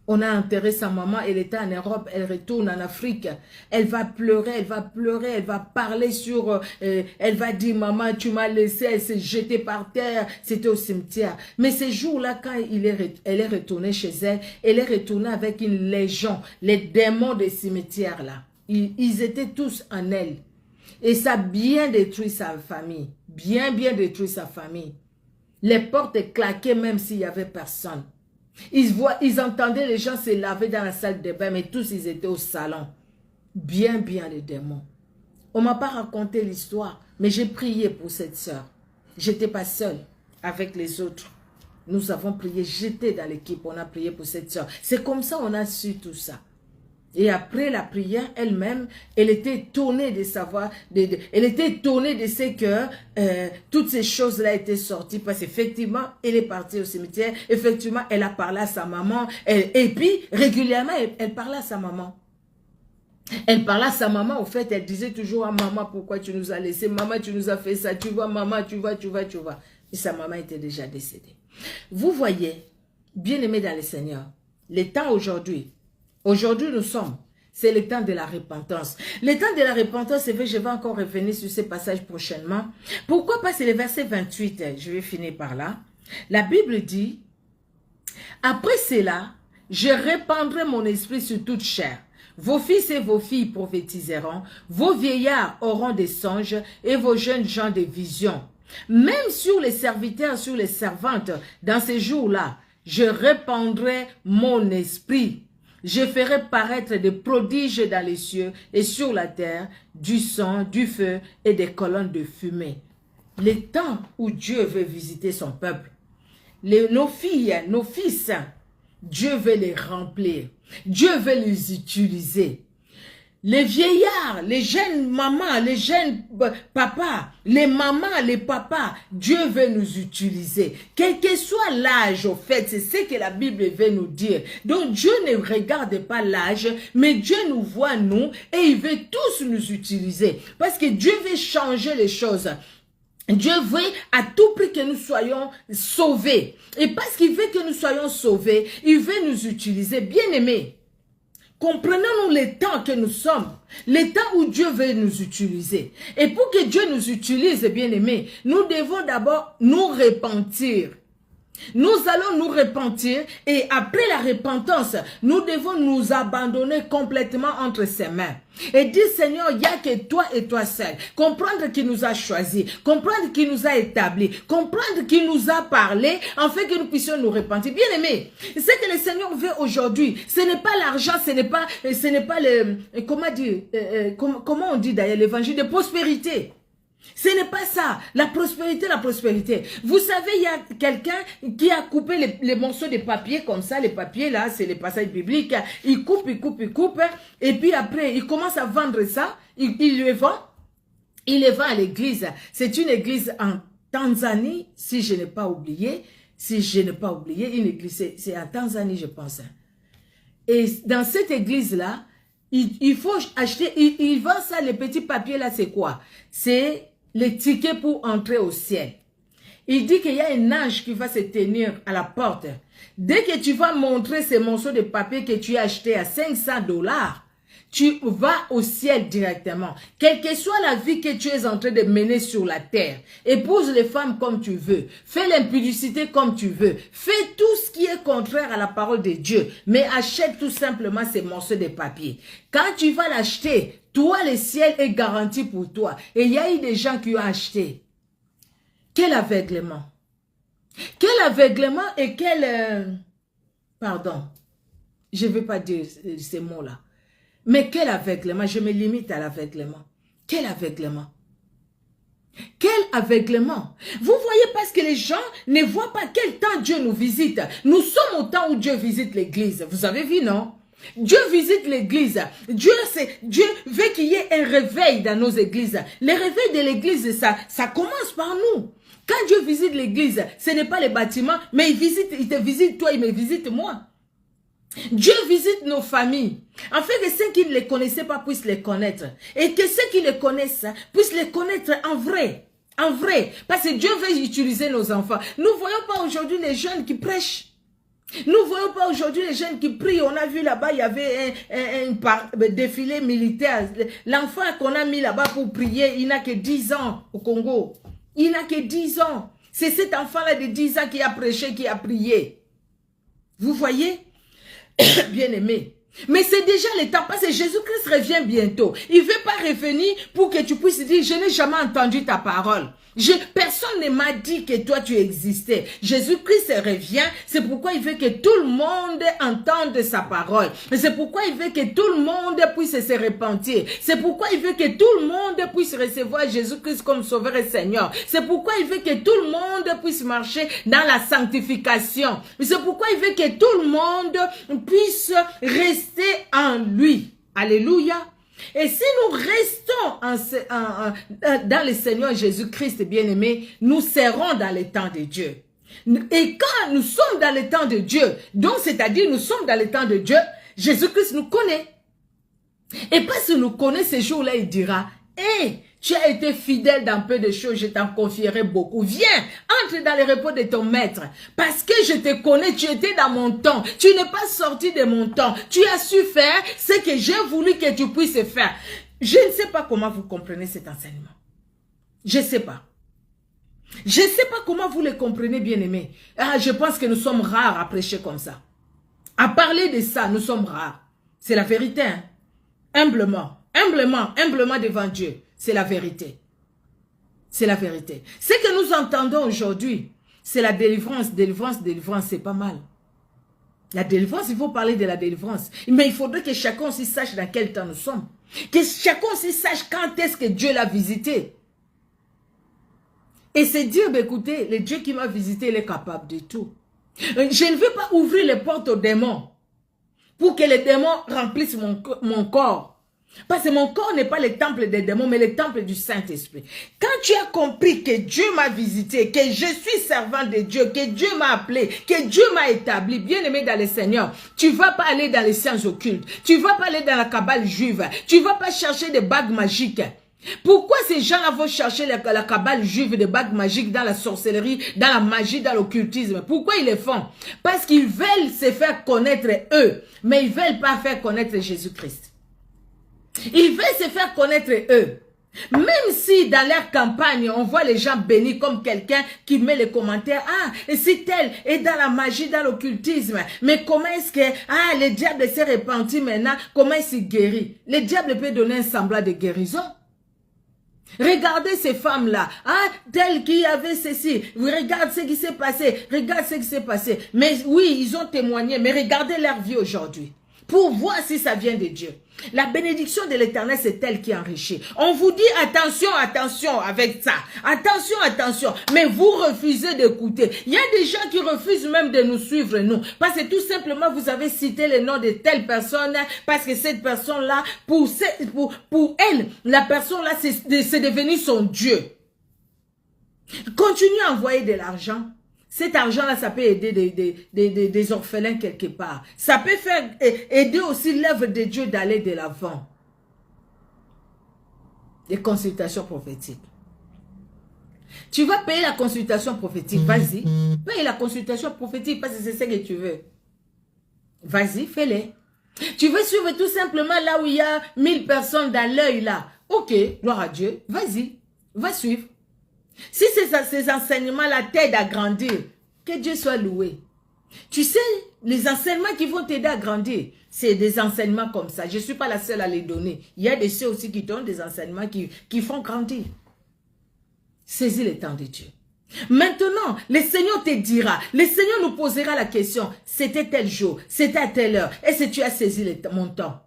On a enterré sa maman, elle était en Europe, elle retourne en Afrique. Elle va pleurer, elle va pleurer, elle va parler sur... elle va dire, maman, tu m'as laissé, elle s'est jetée par terre. C'était au cimetière. Mais ces jours-là, quand elle est retournée chez elle, elle est retournée avec une légion, les démons des cimetières là. Ils étaient tous en elle. Et ça a bien détruit sa famille. Bien détruit sa famille. Les portes étaient claquées même s'il n'y avait personne. Ils entendaient les gens se laver dans la salle de bain, mais tous ils étaient au salon. Bien les démons. On ne m'a pas raconté l'histoire, mais j'ai prié pour cette sœur. J'étais pas seule avec les autres. Nous avons prié, j'étais dans l'équipe, on a prié pour cette sœur. C'est comme ça on a su tout ça. Et après la prière elle-même, elle était étonnée de savoir, elle était étonnée de ce que toutes ces choses-là étaient sorties. Parce qu'effectivement, elle est partie au cimetière. Effectivement, elle a parlé à sa maman. Et puis, régulièrement, elle parlait à sa maman. Elle parlait à sa maman, au fait, elle disait toujours à maman, pourquoi tu nous as laissé? Maman, tu nous as fait ça. Tu vois, maman, tu vois. Et sa maman était déjà décédée. Vous voyez, bien aimés dans le Seigneur, les temps aujourd'hui, nous sommes, c'est le temps de la repentance. Le temps de la repentance, c'est vrai, je vais encore revenir sur ces passages prochainement. Pourquoi pas, c'est le verset 28, je vais finir par là. La Bible dit, après cela, je répandrai mon esprit sur toute chair. Vos fils et vos filles prophétiseront, vos vieillards auront des songes et vos jeunes gens des visions. Même sur les serviteurs, sur les servantes, dans ces jours-là, je répandrai mon esprit. Je ferai paraître des prodiges dans les cieux et sur la terre, du sang, du feu et des colonnes de fumée. Les temps où Dieu veut visiter son peuple, nos filles, nos fils, Dieu veut les remplir. Dieu veut les utiliser. Les vieillards, les jeunes mamans, les jeunes papas, les mamans, les papas, Dieu veut nous utiliser. Quel que soit l'âge, au fait, c'est ce que la Bible veut nous dire. Donc Dieu ne regarde pas l'âge, mais Dieu nous voit nous et il veut tous nous utiliser. Parce que Dieu veut changer les choses. Dieu veut à tout prix que nous soyons sauvés. Et parce qu'il veut que nous soyons sauvés, il veut nous utiliser. Bien-aimés, comprenons-nous les temps que nous sommes, les temps où Dieu veut nous utiliser. Et pour que Dieu nous utilise, bien-aimés, nous devons d'abord nous repentir. Nous allons nous repentir et après la repentance, nous devons nous abandonner complètement entre ses mains. Et dire, Seigneur, il n'y a que toi et toi seul. Comprendre qu'il nous a choisis, comprendre qu'il nous a établis, comprendre qu'il nous a parlé, afin que nous puissions nous repentir. Bien aimé, ce que le Seigneur veut aujourd'hui, ce n'est pas l'argent, ce n'est pas le, comment dire, comment on dit d'ailleurs l'évangile de prospérité. Ce n'est pas ça, la prospérité. Vous savez, il y a quelqu'un qui a coupé les morceaux de papier comme ça, les papiers là, c'est les passages bibliques, il coupe, et puis après, il commence à vendre ça, il les vend à l'église. C'est une église en Tanzanie, si je n'ai pas oublié, une église, c'est en Tanzanie, je pense. Et dans cette église-là, il faut acheter, il vend ça, les petits papiers là, c'est quoi? C'est les tickets pour entrer au ciel. Il dit qu'il y a un ange qui va se tenir à la porte. Dès que tu vas montrer ces morceaux de papier que tu as acheté à $500, tu vas au ciel directement. Quelle que soit la vie que tu es en train de mener sur la terre, épouse les femmes comme tu veux, fais l'impudicité comme tu veux, fais tout ce qui est contraire à la parole de Dieu, mais achète tout simplement ces morceaux de papier. Quand tu vas l'acheter, toi, le ciel est garanti pour toi. Et il y a eu des gens qui ont acheté. Quel aveuglement! Quel aveuglement et quel... pardon, je ne veux pas dire ces mots-là. Mais quel aveuglement, je me limite à l'aveuglement. Quel aveuglement. Quel aveuglement. Vous voyez, parce que les gens ne voient pas quel temps Dieu nous visite. Nous sommes au temps où Dieu visite l'église. Vous avez vu, non? Dieu visite l'église. Dieu veut qu'il y ait un réveil dans nos églises. Le réveil de l'église, ça commence par nous. Quand Dieu visite l'église, ce n'est pas les bâtiments, mais il te visite toi, il me visite moi. Dieu visite nos familles, afin que ceux qui ne les connaissaient pas puissent les connaître. Et que ceux qui les connaissent puissent les connaître en vrai. En vrai. Parce que Dieu veut utiliser nos enfants. Nous ne voyons pas aujourd'hui les jeunes qui prêchent. Nous ne voyons pas aujourd'hui les jeunes qui prient. On a vu là-bas, il y avait un défilé militaire. L'enfant qu'on a mis là-bas pour prier, il n'a que 10 ans au Congo. Il n'a que 10 ans. C'est cet enfant-là de 10 ans qui a prêché, qui a prié. Vous voyez? Bien-aimé. Mais c'est déjà le temps, parce que Jésus-Christ revient bientôt. Il ne veut pas revenir pour que tu puisses dire, je n'ai jamais entendu ta parole. Personne ne m'a dit que toi tu existais. Jésus-Christ revient, c'est pourquoi il veut que tout le monde entende sa parole. C'est pourquoi il veut que tout le monde puisse se repentir. C'est pourquoi il veut que tout le monde puisse recevoir Jésus-Christ comme Sauveur et Seigneur. C'est pourquoi il veut que tout le monde puisse marcher dans la sanctification. C'est pourquoi il veut que tout le monde puisse rester en lui. Alléluia. Et si nous restons dans le Seigneur Jésus-Christ, bien-aimé, nous serons dans le temps de Dieu. Et quand nous sommes dans le temps de Dieu, donc c'est-à-dire nous sommes dans le temps de Dieu, Jésus-Christ nous connaît. Et parce qu'il nous connaît, ce jour-là, il dira, hé, tu as été fidèle dans peu de choses, je t'en confierai beaucoup. Viens, entre dans le repos de ton maître. Parce que je te connais, tu étais dans mon temps. Tu n'es pas sorti de mon temps. Tu as su faire ce que j'ai voulu que tu puisses faire. Je ne sais pas comment vous comprenez cet enseignement. Je ne sais pas. Je ne sais pas comment vous le comprenez, bien-aimés. Ah, je pense que nous sommes rares à prêcher comme ça. À parler de ça, nous sommes rares. C'est la vérité, hein? Humblement devant Dieu. C'est la vérité. C'est la vérité. Ce que nous entendons aujourd'hui, c'est la délivrance. Délivrance, c'est pas mal. La délivrance, il faut parler de la délivrance. Mais il faudrait que chacun aussi sache dans quel temps nous sommes. Que chacun aussi sache quand est-ce que Dieu l'a visité. Et c'est dire, écoutez, le Dieu qui m'a visité, il est capable de tout. Je ne veux pas ouvrir les portes aux démons pour que les démons remplissent mon corps. Parce que mon corps n'est pas le temple des démons, mais le temple du Saint-Esprit. Quand tu as compris que Dieu m'a visité, que je suis servant de Dieu, que Dieu m'a appelé, que Dieu m'a établi, bien aimé dans le Seigneur, tu ne vas pas aller dans les sciences occultes, tu ne vas pas aller dans la cabale juive, tu ne vas pas chercher des bagues magiques. Pourquoi ces gens-là vont chercher la cabale juive, des bagues magiques dans la sorcellerie, dans la magie, dans l'occultisme? Pourquoi ils le font? Parce qu'ils veulent se faire connaître eux, mais ils ne veulent pas faire connaître Jésus-Christ. Ils veulent se faire connaître eux. Même si dans leur campagne, on voit les gens bénis comme quelqu'un qui met les commentaires, ah, et si tel est dans la magie, dans l'occultisme, mais comment est-ce que, ah, le diable s'est repenti maintenant, comment il s'est guéri? Le diable peut donner un semblant de guérison. Regardez ces femmes-là, ah, telles qui avaient ceci, regarde ce qui s'est passé, regarde ce qui s'est passé. Mais oui, ils ont témoigné, mais regardez leur vie aujourd'hui, pour voir si ça vient de Dieu. La bénédiction de l'Éternel, c'est elle qui enrichit. On vous dit attention, attention avec ça. Attention, attention. Mais vous refusez d'écouter. Il y a des gens qui refusent même de nous suivre, nous. Parce que tout simplement, vous avez cité le nom de telle personne. Parce que cette personne-là, pour elle, la personne-là, c'est devenu son Dieu. Continuez à envoyer de l'argent. Cet argent-là, ça peut aider des orphelins quelque part. Ça peut faire aider aussi l'œuvre de Dieu d'aller de l'avant. Des consultations prophétiques. Tu vas payer la consultation prophétique, vas-y. Paye la consultation prophétique parce que c'est ce que tu veux. Vas-y, fais-les. Tu veux suivre tout simplement là où il y a 1000 personnes dans l'œil là. Ok, gloire à Dieu, vas-y, va suivre. Si ces enseignements-là t'aident à grandir, que Dieu soit loué. Tu sais, les enseignements qui vont t'aider à grandir, c'est des enseignements comme ça. Je ne suis pas la seule à les donner. Il y a des ceux aussi qui donnent des enseignements qui font grandir. Saisis le temps de Dieu. Maintenant, le Seigneur te dira, le Seigneur nous posera la question, c'était tel jour, c'était à telle heure, est-ce que tu as saisi mon temps?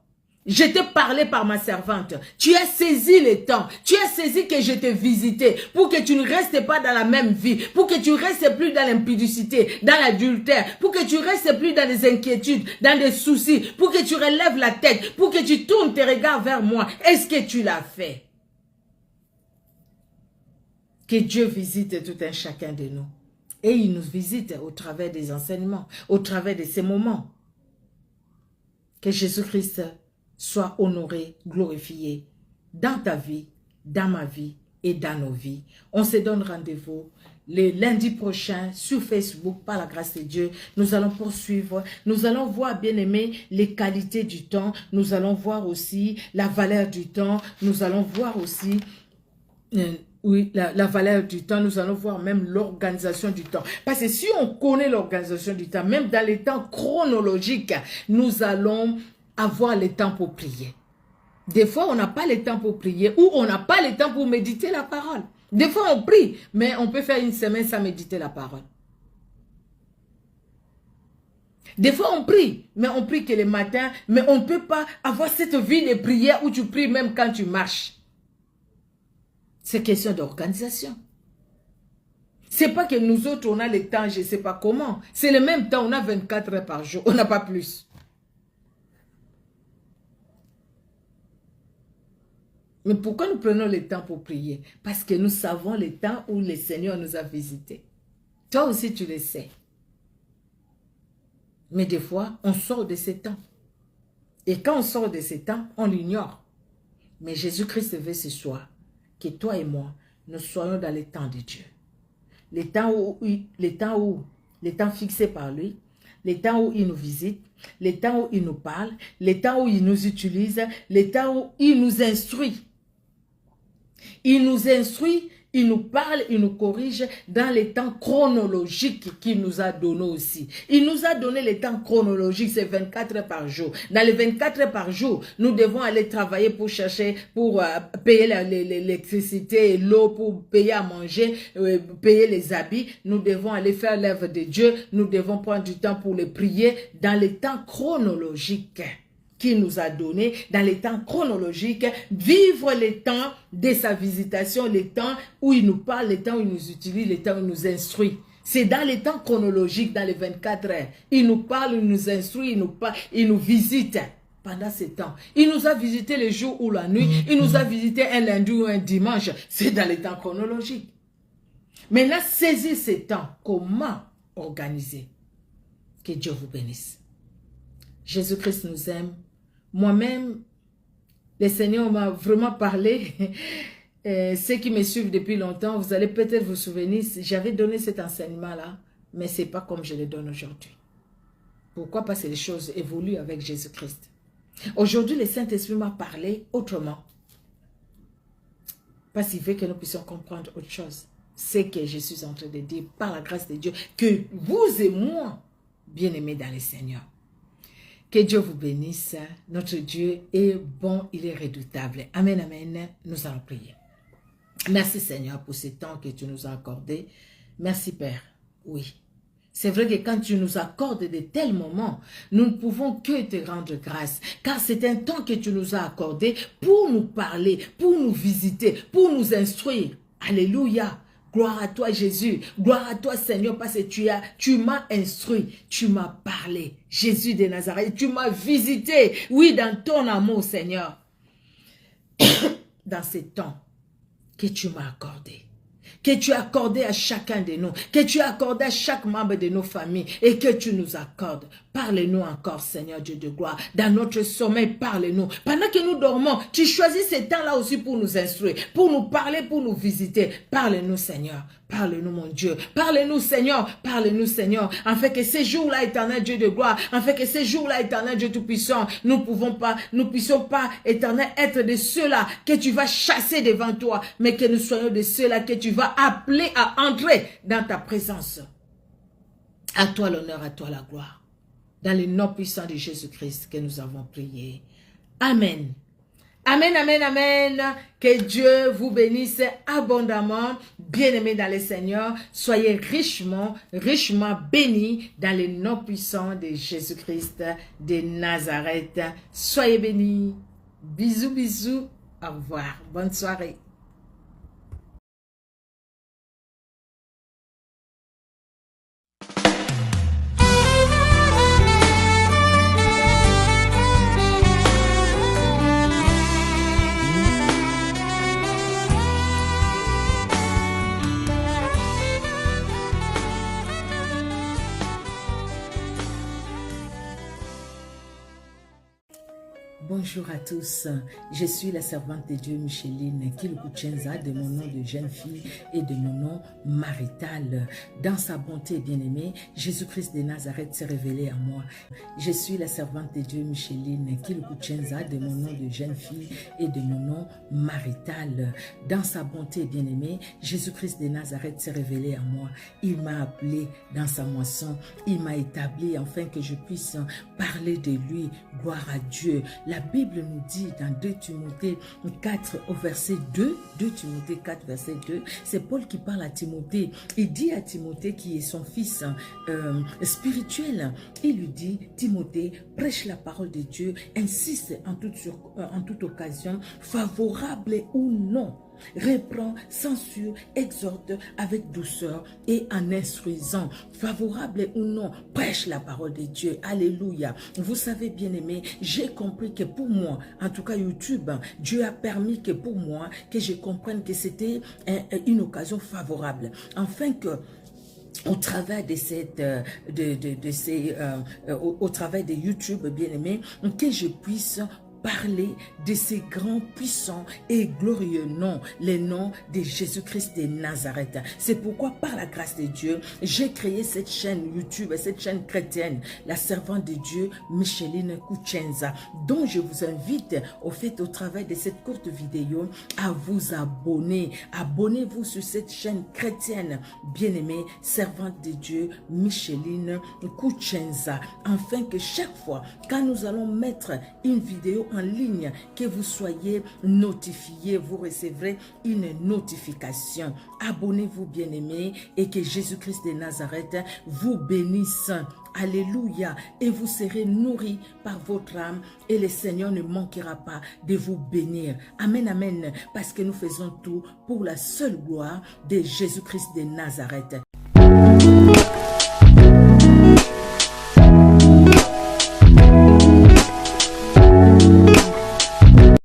Je t'ai parlé par ma servante. Tu as saisi le temps. Tu as saisi que je t'ai visité pour que tu ne restes pas dans la même vie, pour que tu ne restes plus dans l'impudicité, dans l'adultère, pour que tu ne restes plus dans des inquiétudes, dans des soucis, pour que tu relèves la tête, pour que tu tournes tes regards vers moi. Est-ce que tu l'as fait? Que Dieu visite tout un chacun de nous. Et il nous visite au travers des enseignements, au travers de ces moments. Que Jésus-Christ soit honoré, glorifié dans ta vie, dans ma vie et dans nos vies. On se donne rendez-vous le lundi prochain sur Facebook, par la grâce de Dieu. Nous allons poursuivre. Nous allons voir, bien aimé, les qualités du temps. Nous allons voir aussi la valeur du temps. Nous allons voir aussi... oui, la valeur du temps, nous allons voir même l'organisation du temps. Parce que si on connaît l'organisation du temps, même dans les temps chronologiques, nous allons avoir le temps pour prier. Des fois, on n'a pas le temps pour prier ou on n'a pas le temps pour méditer la parole. Des fois, on prie, mais on peut faire une semaine sans méditer la parole. Des fois, on prie, mais on prie que le matin, mais on ne peut pas avoir cette vie de prière où tu pries même quand tu marches. C'est question d'organisation. C'est pas que nous autres, on a le temps, je ne sais pas comment. C'est le même temps, on a 24 heures par jour, on n'a pas plus. Mais pourquoi nous prenons le temps pour prier? Parce que nous savons le temps où le Seigneur nous a visités. Toi aussi, tu le sais. Mais des fois, on sort de ces temps. Et quand on sort de ces temps, on l'ignore. Mais Jésus-Christ veut ce soir que toi et moi, nous soyons dans les temps de Dieu. Les temps fixés par lui, les temps où il nous visite, les temps où il nous parle, les temps où il nous utilise, les temps où il nous instruit. Il nous instruit, il nous parle, il nous corrige dans les temps chronologiques qu'il nous a donné aussi. Il nous a donné les temps chronologiques, c'est 24 heures par jour. Dans les 24 heures par jour, nous devons aller travailler pour chercher, pour payer l'électricité et l'eau, pour payer à manger, payer les habits. Nous devons aller faire l'œuvre de Dieu. Nous devons prendre du temps pour les prier dans les temps chronologiques qu'il nous a donné, dans les temps chronologiques, vivre les temps de sa visitation, les temps où il nous parle, les temps où il nous utilise, les temps où il nous instruit. C'est dans les temps chronologiques, dans les 24 heures. Il nous parle, il nous instruit, il nous parle, il nous visite pendant ces temps. Il nous a visité le jour ou la nuit, il nous a visité un lundi ou un dimanche. C'est dans les temps chronologiques. Maintenant, saisir ces temps, comment organiser? Que Dieu vous bénisse. Jésus-Christ nous aime. Moi-même, le Seigneur m'a vraiment parlé. Ceux qui me suivent depuis longtemps, vous allez peut-être vous souvenir, j'avais donné cet enseignement-là, mais ce n'est pas comme je le donne aujourd'hui. Pourquoi? Parce que les choses évoluent avec Jésus-Christ. Aujourd'hui, le Saint-Esprit m'a parlé autrement. Parce qu'il veut que nous puissions comprendre autre chose. C'est que je suis en train de dire, par la grâce de Dieu, que vous et moi, bien-aimés dans le Seigneur, que Dieu vous bénisse. Notre Dieu est bon, il est redoutable. Amen, amen. Nous allons prier. Merci Seigneur pour ce temps que tu nous as accordé. Merci Père. Oui. C'est vrai que quand tu nous accordes de tels moments, nous ne pouvons que te rendre grâce. Car c'est un temps que tu nous as accordé pour nous parler, pour nous visiter, pour nous instruire. Alléluia. Gloire à toi Jésus, gloire à toi Seigneur parce que tu m'as instruit, tu m'as parlé. Jésus de Nazareth, tu m'as visité, oui dans ton amour Seigneur. Dans ces temps que tu m'as accordé, que tu as accordé à chacun de nous, que tu as accordé à chaque membre de nos familles et que tu nous accordes. Parle-nous encore, Seigneur Dieu de gloire. Dans notre sommeil, parle-nous. Pendant que nous dormons, tu choisis ces temps-là aussi pour nous instruire, pour nous parler, pour nous visiter. Parle-nous, Seigneur. Parle-nous, mon Dieu. Parle-nous, Seigneur. Parle-nous, Seigneur. Afin que ces jours-là, éternel Dieu de gloire, afin que ces jours-là, éternel Dieu tout-puissant, nous puissions pas, éternel, être de ceux-là que tu vas chasser devant toi, mais que nous soyons de ceux-là que tu vas appeler à entrer dans ta présence. À toi l'honneur, à toi la gloire. Dans le nom puissant de Jésus-Christ que nous avons prié. Amen. Amen, amen, amen. Que Dieu vous bénisse abondamment. Bien-aimés dans le Seigneur, soyez richement, richement bénis dans le nom puissant de Jésus-Christ de Nazareth. Soyez bénis. Bisous, bisous. Au revoir. Bonne soirée. Bonjour. Bonjour à tous, je suis la servante de Dieu Micheline Kilkuchenza, de mon nom de jeune fille et de mon nom marital. Dans sa bonté bien-aimée, Jésus-Christ de Nazareth s'est révélé à moi. Je suis la servante de Dieu Micheline Kilkuchenza, de mon nom de jeune fille et de mon nom marital. Dans sa bonté bien-aimée, Jésus-Christ de Nazareth s'est révélé à moi. Il m'a appelé dans sa moisson, il m'a établi afin que je puisse parler de lui. Gloire à Dieu. La Bible nous dit dans 2 Timothée 4 au verset 2, 2 Timothée 4 verset 2, c'est Paul qui parle à Timothée. Il dit à Timothée qui est son fils spirituel, il lui dit, Timothée, prêche la parole de Dieu, insiste en toute occasion, favorable ou non. Reprend, censure, exhorte avec douceur et en instruisant, favorable ou non, prêche la parole de Dieu. Alléluia. Vous savez, bien-aimé, j'ai compris que pour moi, en tout cas YouTube, Dieu a permis que pour moi, que je comprenne que c'était une occasion favorable, afin que au travers de au travers de YouTube, bien-aimé, que je puisse parler de ces grands, puissants et glorieux noms, les noms de Jésus-Christ de Nazareth. C'est pourquoi, par la grâce de Dieu, j'ai créé cette chaîne YouTube, cette chaîne chrétienne, la servante de Dieu, Micheline Kuchenza, dont je vous invite, au travers de cette courte vidéo, à vous abonner. Abonnez-vous sur cette chaîne chrétienne, bien-aimée, servante de Dieu, Micheline Kuchenza, afin que chaque fois, quand nous allons mettre une vidéo en ligne, que vous soyez notifiés, vous recevrez une notification. Abonnez-vous, bien-aimés, et que Jésus-Christ de Nazareth vous bénisse. Alléluia. Et vous serez nourris par votre âme et le Seigneur ne manquera pas de vous bénir. Amen, amen. Parce que nous faisons tout pour la seule gloire de Jésus-Christ de Nazareth.